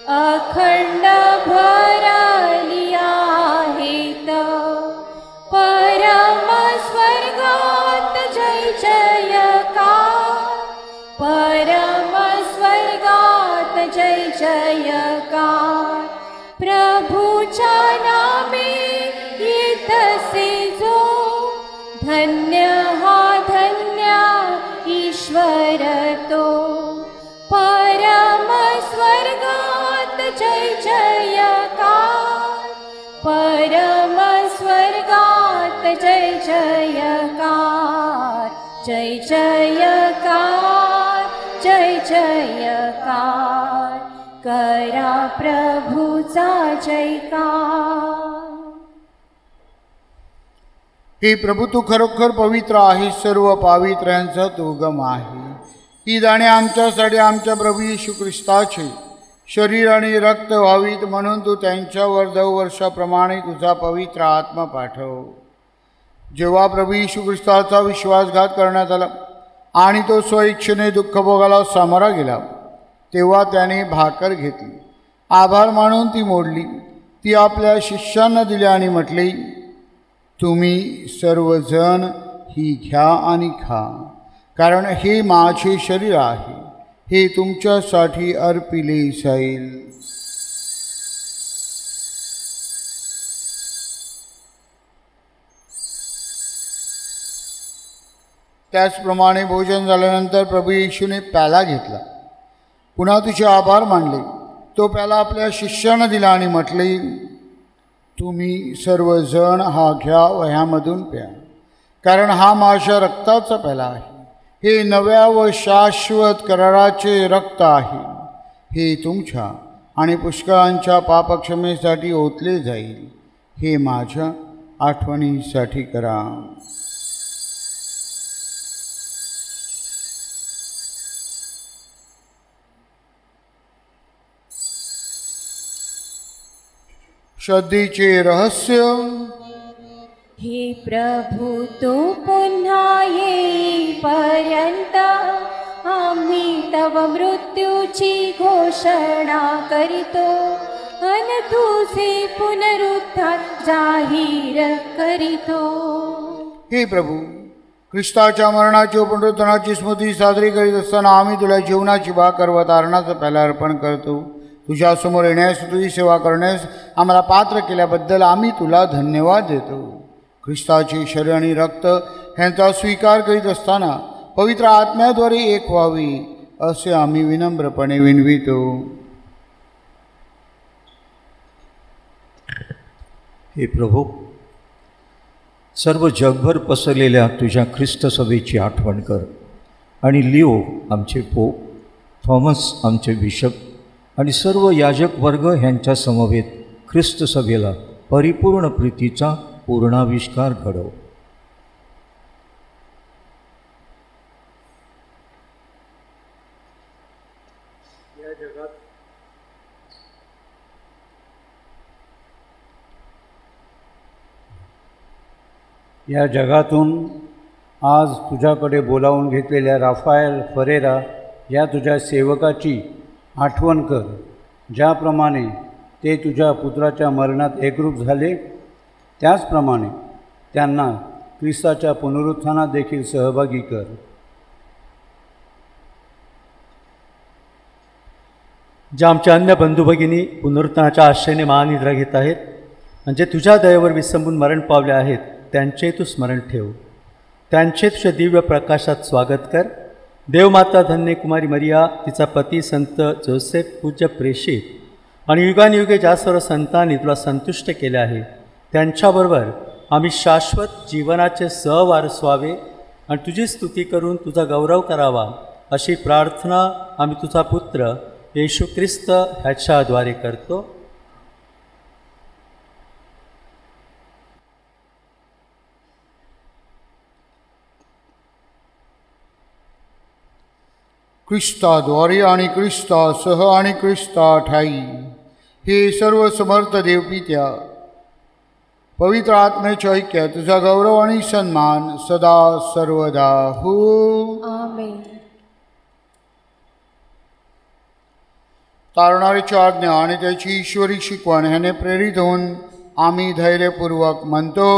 अखंड भरली आहेत परम स्वर्गात जय जयकार परम स्वर्गात जय जयकार प्रभूच्या नामे येतसे जो धन्य हा धन्य ईश्वर तो परम स्वर्गात जय जयकार परम स्वर्गात जय जयकार जय जयकार जय जयकार करा प्रभूचा जयकार. हे प्रभू तू खरोखर पवित्र आहेस, सर्व पावित्र्यांचा तू उगम आहे. ही दाणे आमच्यासाठी आमच्या प्रभू येशू ख्रिस्ताचे शरीर आणि रक्त व्हावीत म्हणून तू त्यांच्यावर दरवर्षाप्रमाणे तुझा पवित्र आत्मा पाठव. जेव्हा प्रभू येशू ख्रिस्ताचा विश्वासघात करण्यात आला आणि तो स्वइच्छेने दुःख भोगाला सामोरा गेला तेव्हा त्याने भाकर घेतली, आभार मानून ती मोडली, ती आपल्या शिष्यांना दिली आणि म्हटले, तुम्ही सर्वजण ही घ्या आणि खा, कारण हे माझे शरीर आहे, हे तुमच्यासाठी अर्पिले जाईल. त्याचप्रमाणे भोजन झाल्यानंतर प्रभू येशूने प्याला घेतला, पुन्हा तुझे आभार मानले, तो प्याला आपल्या शिष्यांना दिला आणि म्हटले, तुम्ही सर्वजण हा घ्या व ह्यामधून प्या, कारण हा माझ्या रक्ताचा प्याला आहे, हे नव्या व शाश्वत कराराचे रक्त आहे, हे तुमच्या आणि पुष्कळांच्या पापक्षमेसाठी ओतले जाईल, हे माझ्या आठवणीसाठी करा. श्रद्धेचे रहस्य. हे प्रभू तू पुन्हा येईपर्यंत आम्ही तव मृत्यूची घोषणा करीतो अन तुझे पुनरुत्थान जाहीर करीतो. हे प्रभू ख्रिस्ताच्या मरणाची व पुनरुत्थानाची स्मृती साजरी करीत असताना आम्ही तुला जीवनाची भाकर व तारणाचं प्याला अर्पण करतो. तुझ्यासमोर येण्यास, तुझी सेवा करण्यास आम्हाला पात्र केल्याबद्दल आम्ही तुला धन्यवाद देतो. ख्रिस्ताचे शरीर आणि रक्त ह्यांचा स्वीकार करीत असताना पवित्र आत्म्याद्वारे एक व्हावी असे आम्ही विनम्रपणे विनवितो. हे प्रभू, सर्व जगभर पसरलेल्या तुझ्या ख्रिस्त सभेची आठवण कर आणि लिओ आमचे पोप, थॉमस आमचे बिशप आणि सर्व याजक वर्ग ह्यांच्या समवेत ख्रिस्त सभेला परिपूर्ण प्रीतीचा पूर्णाविष्कार घडव. या जगातून आज तुझ्याकडे बोलावून घेतलेल्या राफाएल फरेरा या तुझ्या सेवकाची आठवण कर. ज्याप्रमाणे ते तुझ्या पुत्राच्या मरणात एकरूप झाले त्याचप्रमाणे त्यांना ख्रिस्ताच्या पुनरुत्थानात देखील सहभागी कर. ज्या आमच्या अन्य बंधू भगिनी पुनरुत्थानाच्या आशेने महानिद्रा घेत आहेत आणि जे तुझ्या दयेवर विसंबून मरण पावले आहेत त्यांचे तू स्मरण ठेव. त्यांचे तुझ्या दिव्य प्रकाशात स्वागत कर. देवमाता धन्य कुमारी मरिया, तिचा पती संत जोसेफ, पूज्य प्रेषित आणि युगानुयुगे ज्या सर्व संतांनी तुला संतुष्ट केले आहे त्यांच्याबरोबर आम्ही शाश्वत जीवनाचे सहवारस व्हावे आणि तुझी स्तुती करून तुझा गौरव करावा अशी प्रार्थना आम्ही तुझा पुत्र येशू ख्रिस्त ह्याच्याद्वारे करतो. ख्रिस्ताद्वारे आणि ख्रिस्तासह आणि ख्रिस्ता ठाई हे सर्व समर्थ देवपित्या पवित्र आत्म्याच्या ऐक्यात तुझा गौरव आणि सन्मान सदा सर्वदा हो. आमेन. तारणारीची आज्ञा आणि त्याची ईश्वरी शिकवण ह्याने प्रेरित होऊन आम्ही धैर्यपूर्वक म्हणतो.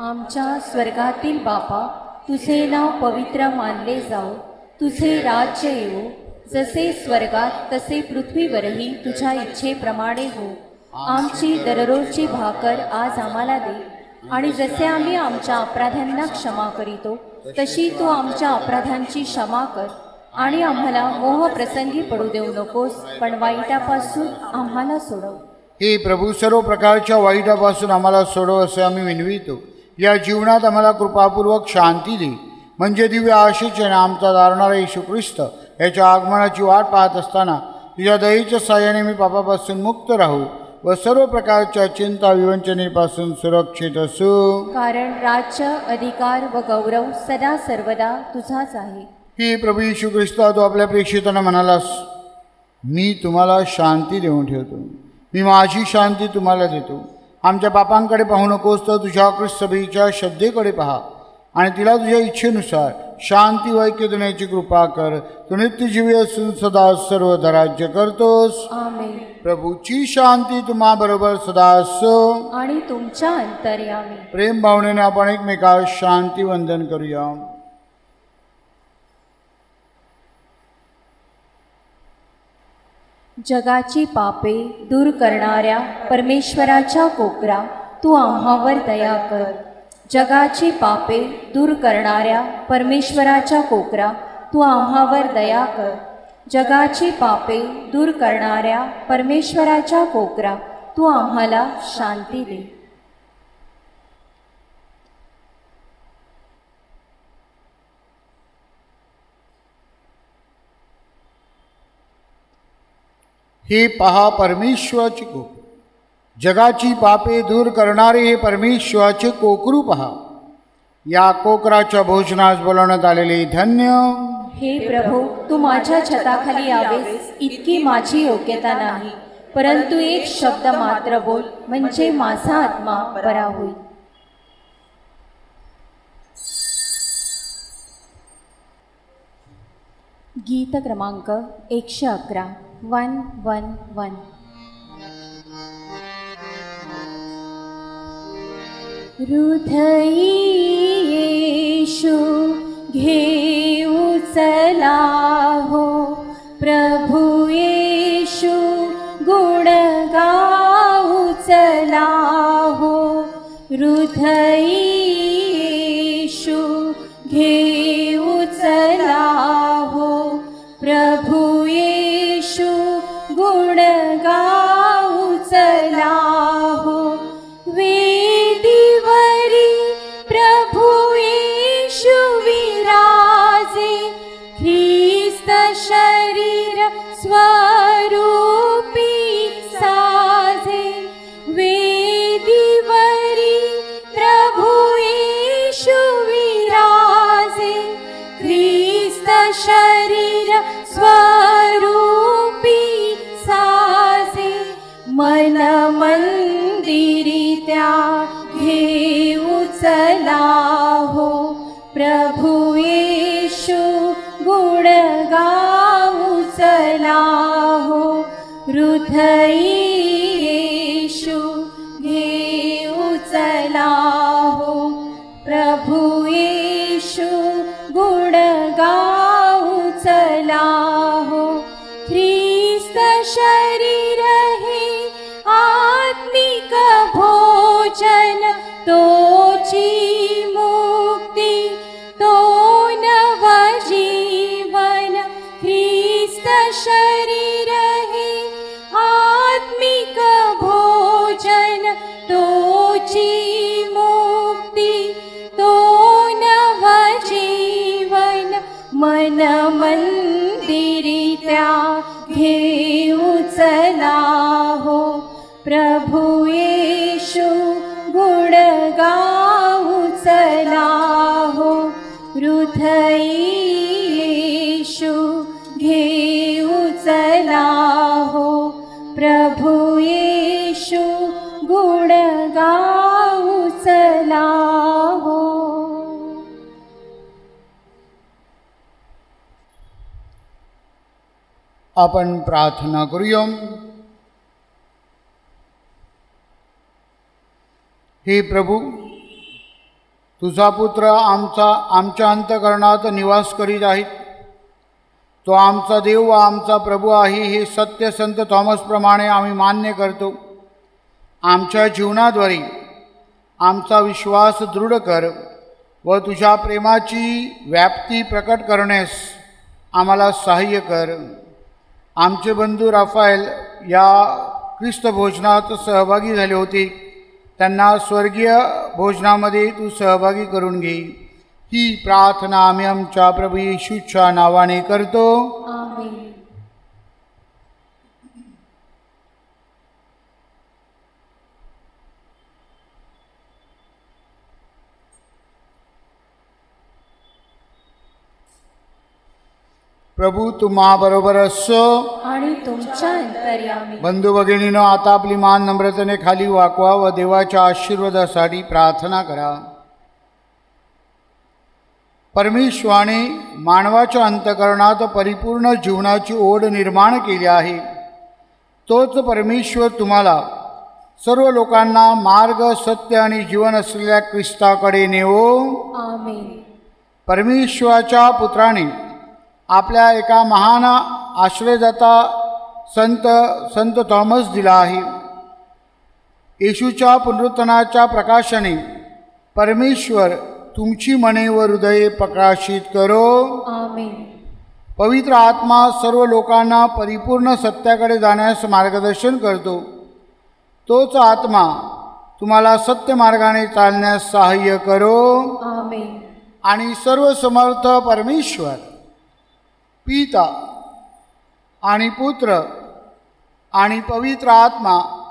आमच्या स्वर्गातील बापा, तुझे नाव पवित्र मानले जाओ, तुझे राज्य येवो, जसे स्वर्गात तसे पृथ्वीवरही तुझ्या इच्छेप्रमाणे हो. आमची दररोजची भाकर आज आम्हाला दे, आणि जसे आम्ही आमच्या अपराध्यांना क्षमा करीतो तशी तू आमच्या अपराधांची क्षमा कर, आणि आम्हाला मोह प्रसंगी पडू देऊ नकोस, पण वाईटापासून आम्हाला सोडव. हे प्रभू, सर्व प्रकारच्या वाईटापासून आम्हाला सोडव असे आम्ही विनवितो. या जीवनात आम्हाला कृपापूर्वक शांती दे, म्हणजे दिव्य आशेचे आणि आमचा दारणारा येशू ख्रिस्त याच्या आगमनाची वाट पाहत असताना तुझ्या दयेच्या साह्याने मी पापापासून मुक्त राहू व सर्व प्रकारच्या चिंता विवंचनेपासून सुरक्षित असू. कारण राज्य, अधिकार व गौरव सदा सर्वदा तुझाच आहे. हे प्रभू येशू ख्रिस्ता, तू आपल्या प्रेषितांना म्हणालास, मी तुम्हाला शांती देऊन ठेवतो, मी माझी शांती तुम्हाला देतो. आमच्या पापांकडे पाहू नकोस, तर तुझ्या ख्रिस्त सभेच्या श्रद्धेकडे पहा आणि तिला तुझ्या इच्छेनुसार शांती व ऐक्य देण्याची कृपा कर. तू नित्यजीवी असून सदा सर्वदा राज्य करतोस. आमेन. प्रभूची शांती तुम्हा बरोबर सदा असो आणि तुमच्या अंतर्यामी. प्रेम भावनेने आपण एकमेकास शांती वंदन करूया. जगाची पापे दूर करणाऱ्या परमेश्वराच्या कोकरा, तू आम्हावर दया कर. जगाची पापे दूर करणाऱ्या परमेश्वराच्या कोकरा, तू आम्हावर दया कर. जगाची पापे दूर करणाऱ्या परमेश्वराच्या कोकरा, तू आम्हाला शांती दे. हे पहा परमेश्वराची कोकरू, जगाची पापे दूर करणारे हे परमेश्वराचे कोकरू पहा. या कोकराच्या भोजनास बोलावण्यात आलेले धन्य. हे प्रभू, तू माझ्या छताखाली यावेस इतकी माझी योग्यता नाही, परंतु एक शब्द मात्र बोल, म्हणजे माझा आत्मा बरा होईल. गीत क्रमांक 111 111. हृदयी येशू घेऊ चला हो, प्रभू येशू गुण गाऊ चला हो. हृदयी येशू घेऊ चला हो, प्रभू येशू गुण गाऊ चला हो. वेदीवरी प्रभु येशू विराजे, ख्रिस्त शरीर स्वरूपी साजे. वेदीवरी प्रभु येशू विराजे, ख्रिस्त शरीर स्वरूपी साजे. मन मंदिरी त्या घेऊ चला हो, प्रभु येशू गुण गाऊ चला हो. हृदयी येशू घेऊ चला हो, प्रभु येशू गुण गाऊ चला हो. ख्रिस्त शरीर हे आत्मिक भोजन, तोची मुक्ती तो नव जीवन. ख्रिस्त शरीर हे आत्मिक भोजन, तोची मुक्ती तो नव जीवन. मन मंदिरी त्या घेऊ चला हो, प्रभु येशू गुण गाऊ चला हो. हृदयी येशू घेऊ चला हो प्रभु येशू गुण गाऊ चला हो. आपण प्रार्थना करूया. हे प्रभू, तुझा पुत्र आमच्या अंतःकरणात निवास करीत आहे. तो आमचा देव व आमचा प्रभू आहे हे सत्य संत थॉमसप्रमाणे आम्ही मान्य करतो. आमच्या जीवनाद्वारे आमचा विश्वास दृढ कर व तुझ्या प्रेमाची व्याप्ती प्रकट करण्यास आम्हाला सहाय्य कर. आमचे बंधू राफाएल या ख्रिस्त भोजनात सहभागी झाले होते. त्यांना स्वर्गीय भोजनामध्ये तू सहभागी करून घे. ही प्रार्थना आम्ही आमच्या प्रभू येशूच्या नावाने करतो. आमेन. प्रभू तुम्हा बरोबर असो आणि तुमच्या अंतर्यामी. बंधू भगिनीनो, आता आपली मान नम्रतेने खाली वाकवा व देवाच्या आशीर्वादासाठी प्रार्थना करा. परमेश्वराने मानवाच्या अंतःकरणात परिपूर्ण जीवनाची ओढ निर्माण केली आहे. तोच परमेश्वर तुम्हाला सर्व लोकांना मार्ग, सत्य आणि जीवन असलेल्या ख्रिस्ताकडे नेवो. आमेन. परमेश्वराच्या पुत्राने आपल्या एका महान आश्रयदाता संत थॉमस दिला आहे. येशूच्या पुनरुत्थानाच्या प्रकाशाने परमेश्वर तुमची मने व हृदये प्रकाशित करो. आमेन. पवित्र आत्मा सर्व लोकांना परिपूर्ण सत्याकडे जाण्यास मार्गदर्शन करतो. तोच आत्मा तुम्हाला सत्य मार्गाने चालण्यास सहाय्य करो. आमेन. आणि सर्व समर्थ परमेश्वर पिता आणि पुत्र आणि पवित्र आत्मा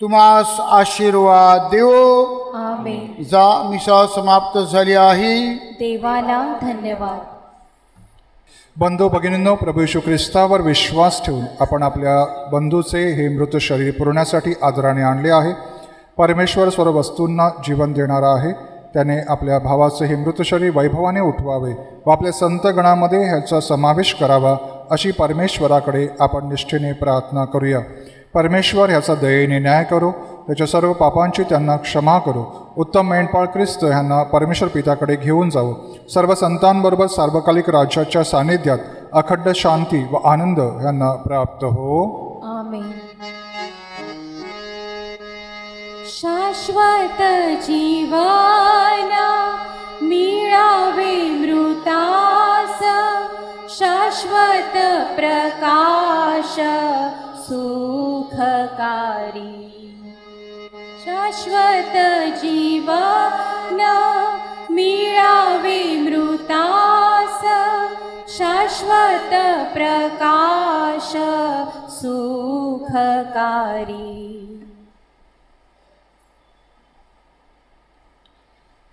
तुम्हास आशीर्वाद देवो. आमेन. जा, मिसा समाप्त झाली आहे. देवाला धन्यवाद. बंधू भगिनींनो, प्रभू येशू ख्रिस्तावर विश्वास ठेवून आपण आपल्या बंधूचे हे मृत शरीर पुरवण्यासाठी आदराने आणले आहे. परमेश्वर सर्व वस्तूंना जीवन देणारा आहे. त्याने आपल्या भावाचे हे मृत शरीर वैभवाने उठवावे व आपल्या संतगणामध्ये ह्याचा समावेश करावा, अशी परमेश्वराकडे आपण निष्ठेने प्रार्थना करूया. परमेश्वर ह्याचा दयेने न्याय करो, त्याच्या सर्व पापांची त्यांना क्षमा करो. उत्तम मेंढपाळ ख्रिस्त ह्यांना परमेश्वर पित्याकडे घेऊन जावं. सर्व संतांबरोबर सार्वकालिक राज्याच्या सानिध्यात अखंड शांती व आनंद ह्यांना प्राप्त हो. आमेन. शाश्वत जीवन मिळावे मृतास, शाश्वत प्रकाश सुखकारी. शाश्वत जीवन मिळावे मृतास, शाश्वत प्रकाश सुखकारी.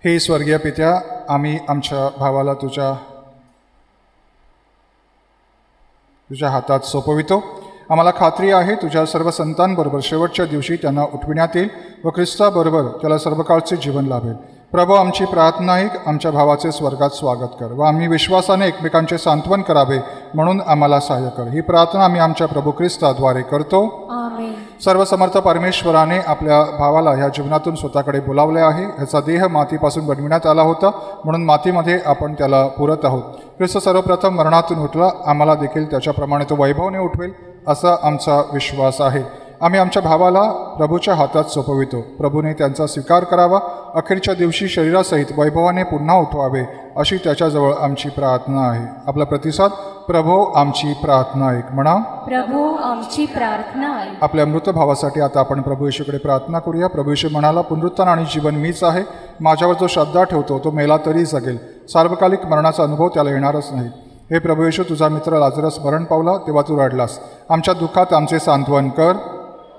हे स्वर्गीय पित्या, आम्ही आमच्या भावाला तुझ्या हातात सोपवितो. आम्हाला खात्री आहे तुझ्या सर्व संतांबरोबर शेवटच्या दिवशी त्यांना उठविण्यात येईल व ख्रिस्ताबरोबर त्याला सर्वकाळचे जीवन लाभेल. प्रभू, आमची प्रार्थना आहे, आमच्या भावाचे स्वर्गात स्वागत कर व आम्ही विश्वासाने एकमेकांचे सांत्वन करावे म्हणून आम्हाला सहाय्य कर. ही प्रार्थना आम्ही आमच्या प्रभू ख्रिस्ताद्वारे करतो. आमेन. सर्व समर्थ परमेश्वराने आपल्या भावाला ह्या जीवनातून स्वतःकडे बोलावले आहे. ह्याचा देह मातीपासून बनविण्यात आला होता म्हणून मातीमध्ये आपण त्याला पुरत आहोत. ख्रिस्त सर्वप्रथम मरणातून उठला, आम्हाला देखील त्याच्याप्रमाणे तो वैभवने उठवेल असा आमचा विश्वास आहे. आम्ही आमच्या भावाला प्रभूच्या हातात सोपवितो. प्रभूने त्यांचा स्वीकार करावा, अखेरच्या दिवशी शरीरासहित वैभवाने पुन्हा उठवावे अशी त्याच्याजवळ आमची प्रार्थना आहे. आपला प्रतिसाद. प्रभू, आमची प्रार्थना ऐक म्हणा. प्रभू, आमची प्रार्थना ऐक. आपल्या मृत भावासाठी आता आपण प्रभू येशूकडे प्रार्थना करूया. प्रभू येशू म्हणाला, पुनरुत्थान आणि जीवन मीच आहे. माझ्यावर जो श्रद्धा ठेवतो तो मेला तरी जगेल. सार्वकालिक मरणाचा अनुभव त्याला येणारच नाही. हे प्रभू येशू, तुझा मित्र लाजरस मरण पावला तेव्हा तू रडलास. आमच्या दुःखात आमचे सांत्वन कर.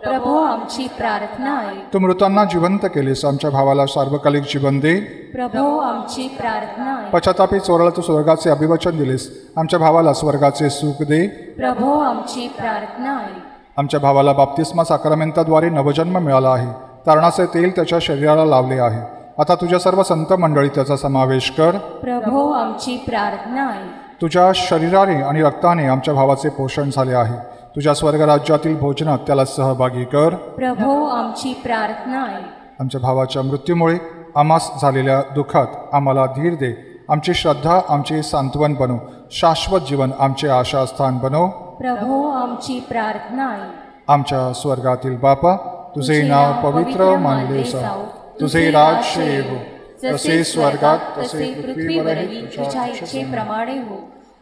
प्रभू, आमची प्रार्थना ऐक. तू मृतांना जिवंत केलेस, आमच्या भावाला सार्वकालिक जीवन दे. प्रभो आमची प्रार्थना ऐक. पश्चातापी चोराला तू स्वर्गाचे अभिवचन दिलेस, आमच्या भावाला स्वर्गाचे सुख दे. प्रभो आमची प्रार्थना ऐक. आमच्या भावाला बाप्तिस्मा साक्रामेंताद्वारे नवजन्म मिळाला आहे, तारणाचे तेल त्याच्या शरीराला लावले आहे. आता तुझ्या सर्व संत मंडळी त्याचा समावेश कर. प्रभो आमची प्रार्थना ऐक. तुझ्या शरीराने आणि रक्ताने आमच्या भावाचे पोषण झाले आहे, तुझ्या स्वर्गराज्यातील भोजनात त्याला सहभागी कर. प्रभो आमची प्रार्थना ऐक. आमच्या भावाच्या मृत्यूमुळे आम्हास झालेल्या दुःखात आम्हाला धीर दे. आमची श्रद्धा आमचे सांत्वन बनव, शाश्वत जीवन आमचे आशास्थान बनव. प्रभो आमची प्रार्थना ऐक. आमच्या स्वर्गातील बापा, तुझे नाव पवित्र मानले जाओ, तुझे राज्य येवो, जसे स्वर्गात तसे पृथ्वीवरही तुझ्या इच्छेप्रमाणे हो.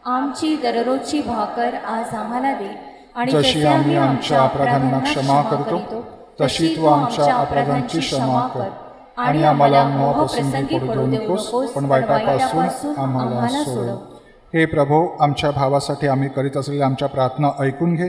आमची दररोजची भाकर आज आम्हाला दे, आणि जशी आम्ही आमच्या अपराधांना क्षमा करतो तशी तू आमच्या अपराधांची क्षमा कर, आणि आम्हाला मोहप्रसंगी पडू देऊ नकोस, पण वाईटापासून आम्हाला सोडव. हे प्रभो, आमच्या भावासाठी आम्ही करीत असलेल्या आमच्या प्रार्थना ऐकून घे.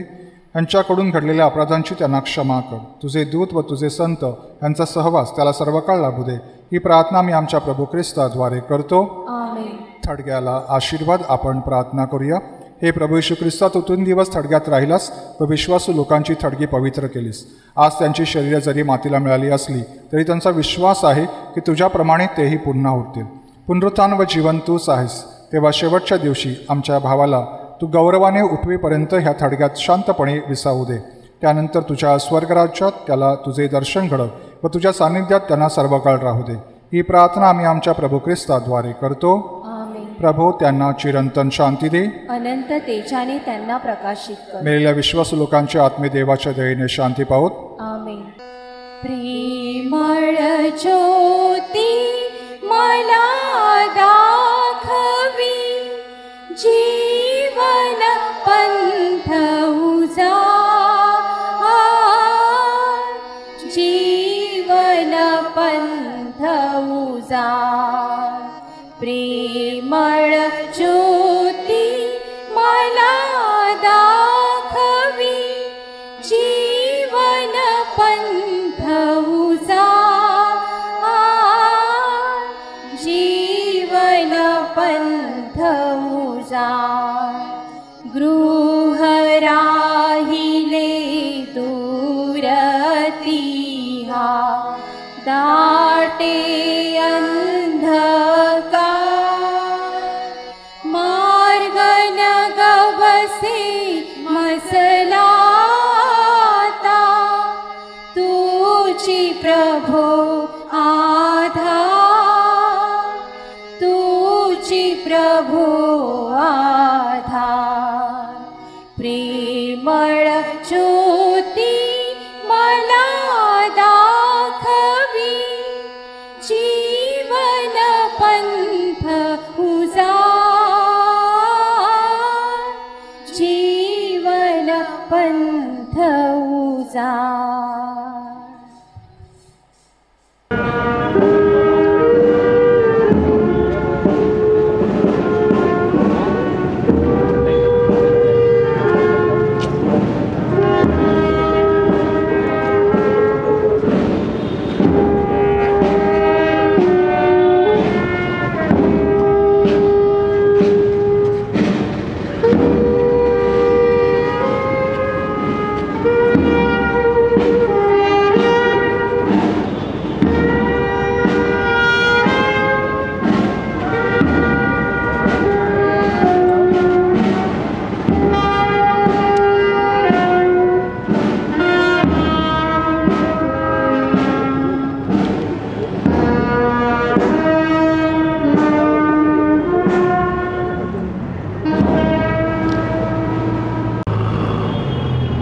यांच्याकडून घडलेल्या अपराधांची त्यांना क्षमा कर. तुझे दूत व तुझे संत यांचा सहवास त्याला सर्व काळ लाभू दे. ही प्रार्थना मी आमच्या प्रभू ख्रिस्ताद्वारे करतो. आमेन. थडग्याला आशीर्वाद आपण प्रार्थना करूया. हे प्रभू येशू ख्रिस्ता, तू 3 दिवस थडग्यात राहिलास व विश्वासू लोकांची थडगी पवित्र केलीस. आज त्यांची शरीरे जरी मातीला मिळाली असली तरी त्यांचा विश्वास आहे की तुझ्याप्रमाणे तेही पुन्हा उठतील. पुनरुत्थान व जीवन तूच आहेस. तेव्हा शेवटच्या दिवशी आमच्या भावाला तू गौरवाने उठवेपर्यंत ह्या थडग्यात शांतपणे विसावू दे. त्यानंतर तुझ्या स्वर्गराज्यात त्याला तुझे दर्शन घडव व तुझ्या सान्निध्यात त्यांना सर्व काळ राहू दे. ही प्रार्थना आम्ही आमच्या प्रभू ख्रिस्ताद्वारे करतो. आमेन. प्रभो, त्यांना चिरंतन शांती दे. अनंत तेजाने त्यांना प्रकाशित कर. मेलेल्या विश्वासू लोकांच्या आत्मे देवाच्या दयेने शांती पावत. आमेन. प्रेमळ ज्योती मला दाखवी, जीवन पंथ उजा, जीवन पंथ उजा. प्रेमळ ज्योती मला दाखवी, जीवन पंथ उजा, जीवन पंथ उजा. गृह राहिले दूरतिहा, दाटे अंधकार, मार्ग न गवसे मसलाता, तुझी प्रभो आधार, तुझी प्रभो आधार. प्रेमळ ज्योती मला दाखवी, जीवन पंथ उजा, जीवन पंथ उजा.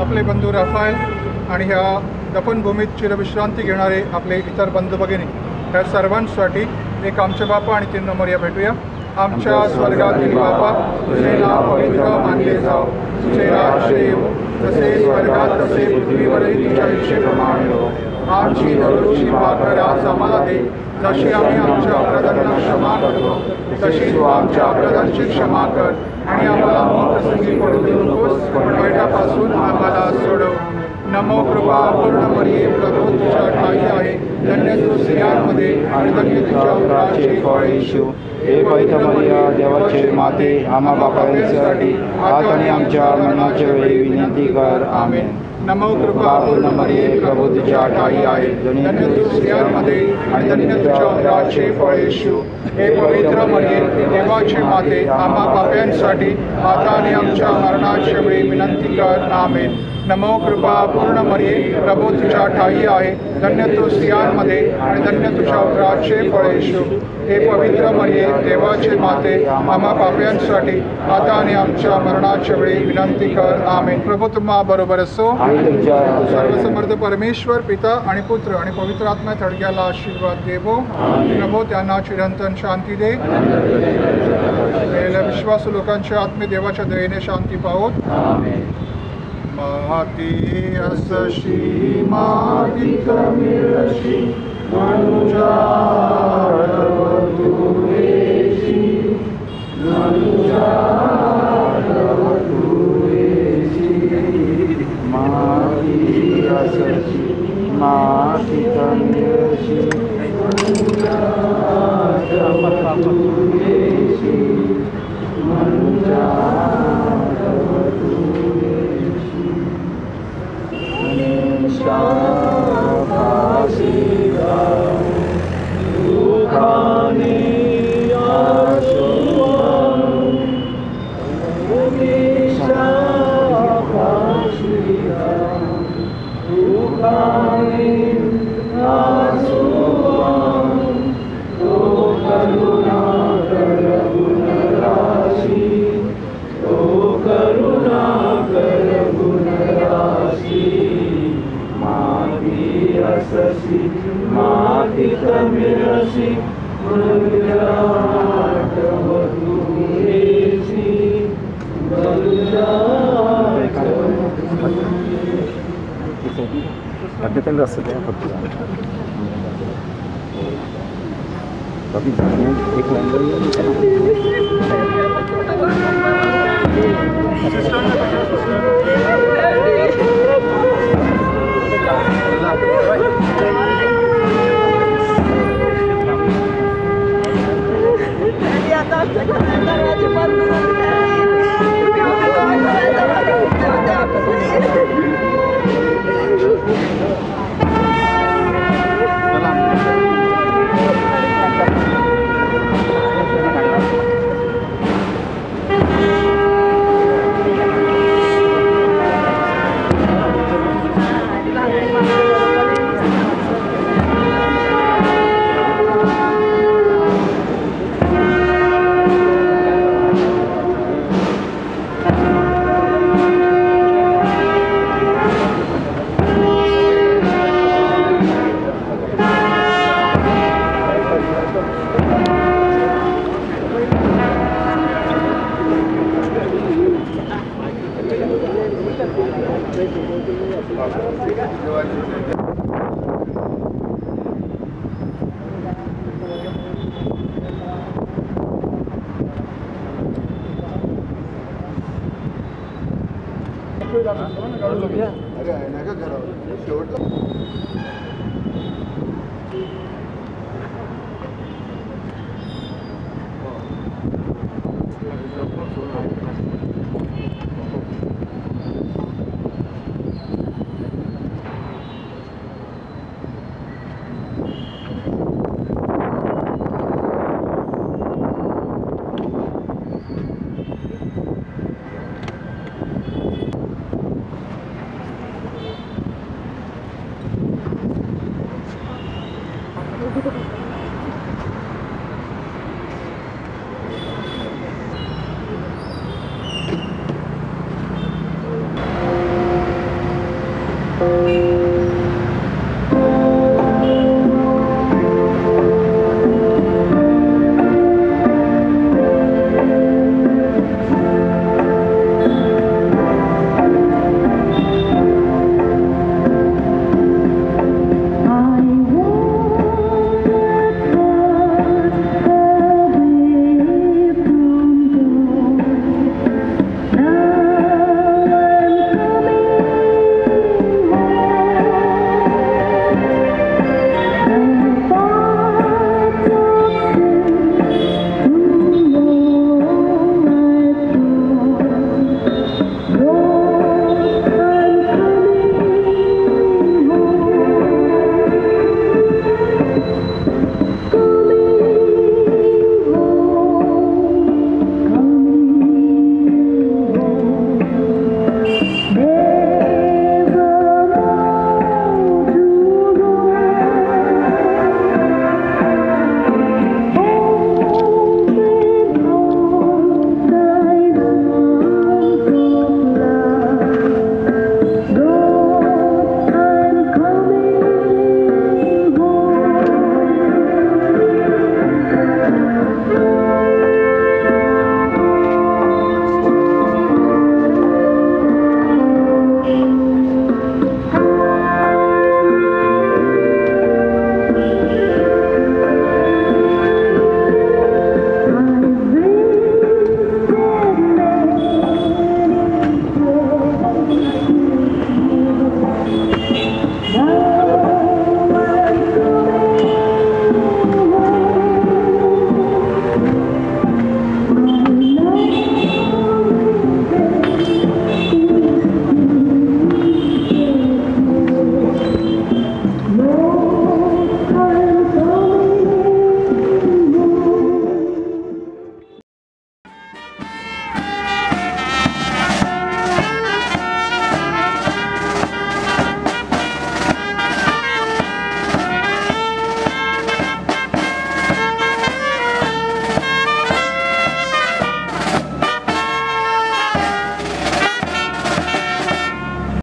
आपले बंधू राफाएल आणि ह्या दफनभूमीत चिरविश्रांती घेणारे आपले इतर बंधू भगिनी ह्या सर्वांसाठी एक आमचे बापा आणि 3 नंबर या भेटूया. आमच्या स्वर्गातील बापा, तुझे नाव पवित्र मानले जाओ, तुझे राज्य येवो, जसे स्वर्गात तसे पृथ्वीवरही तुझ्या इच्छेप्रमाणे हो. आमची दररोजची भाकर आज आम्हाला दे, जशी आम्ही आमच्या अपराधांना क्षमा करतो तशी तू आमच्या अपराधांची क्षमा कर, आणि आम्हाला मोहप्रसंगी पडू देऊ नकोस, पण वाईटापासून आम्हाला सोडव. नमो कृपा पूर्ण मरिये प्रभू तुझ्या ठाई आहे, धन्य तू स्त्रियांमध्ये आणि धन्य तुझ्या उदराचे फळ येशू. हे पवित्र मरिया देवाचे माते, आम्हा पापांसाठी आज आणि आमच्या मरणाच्या वेळी विनंती कर. आमेन. नमो कृपा पूर्ण मरिये प्रभू तुझ्या ठाई आहे, धन्य तू स्त्रियांमध्ये आणि धन्य तुझ्या उदराचे फळ येशू. हे पवित्र मरिये देवाचे माते, आम्हा पाप्यांसाठी आता आणि आमच्या मरणाच्या वेळी विनंती कर. आमेन. नमो कृपा पूर्ण मरिये प्रभू तुझ्या ठाई आहे, धन्य तू स्त्रियांमध्ये आणि धन्य तुझ्या उदराचे फळ येशू. हे पवित्र मरिये देवाचे माते, आम्हा पाप्यांसाठी आता आणि आमच्या मरणाच्या वेळी विनंती कर. आमेन. प्रभू तुम्हा बरोबर असो. सर्वसमर्थ परमेश्वर पिता आणि पुत्र आणि पवित्र आत्मा थडग्याला आशीर्वाद देवो. प्रभू त्यांना चिरंतन शांती दे. विश्वासू लोकांच्या आत्मे देवाच्या दयेने शांती पावोत. माती असशी मातीत मिळशी मनुजा माती असशी मातीत मिळशी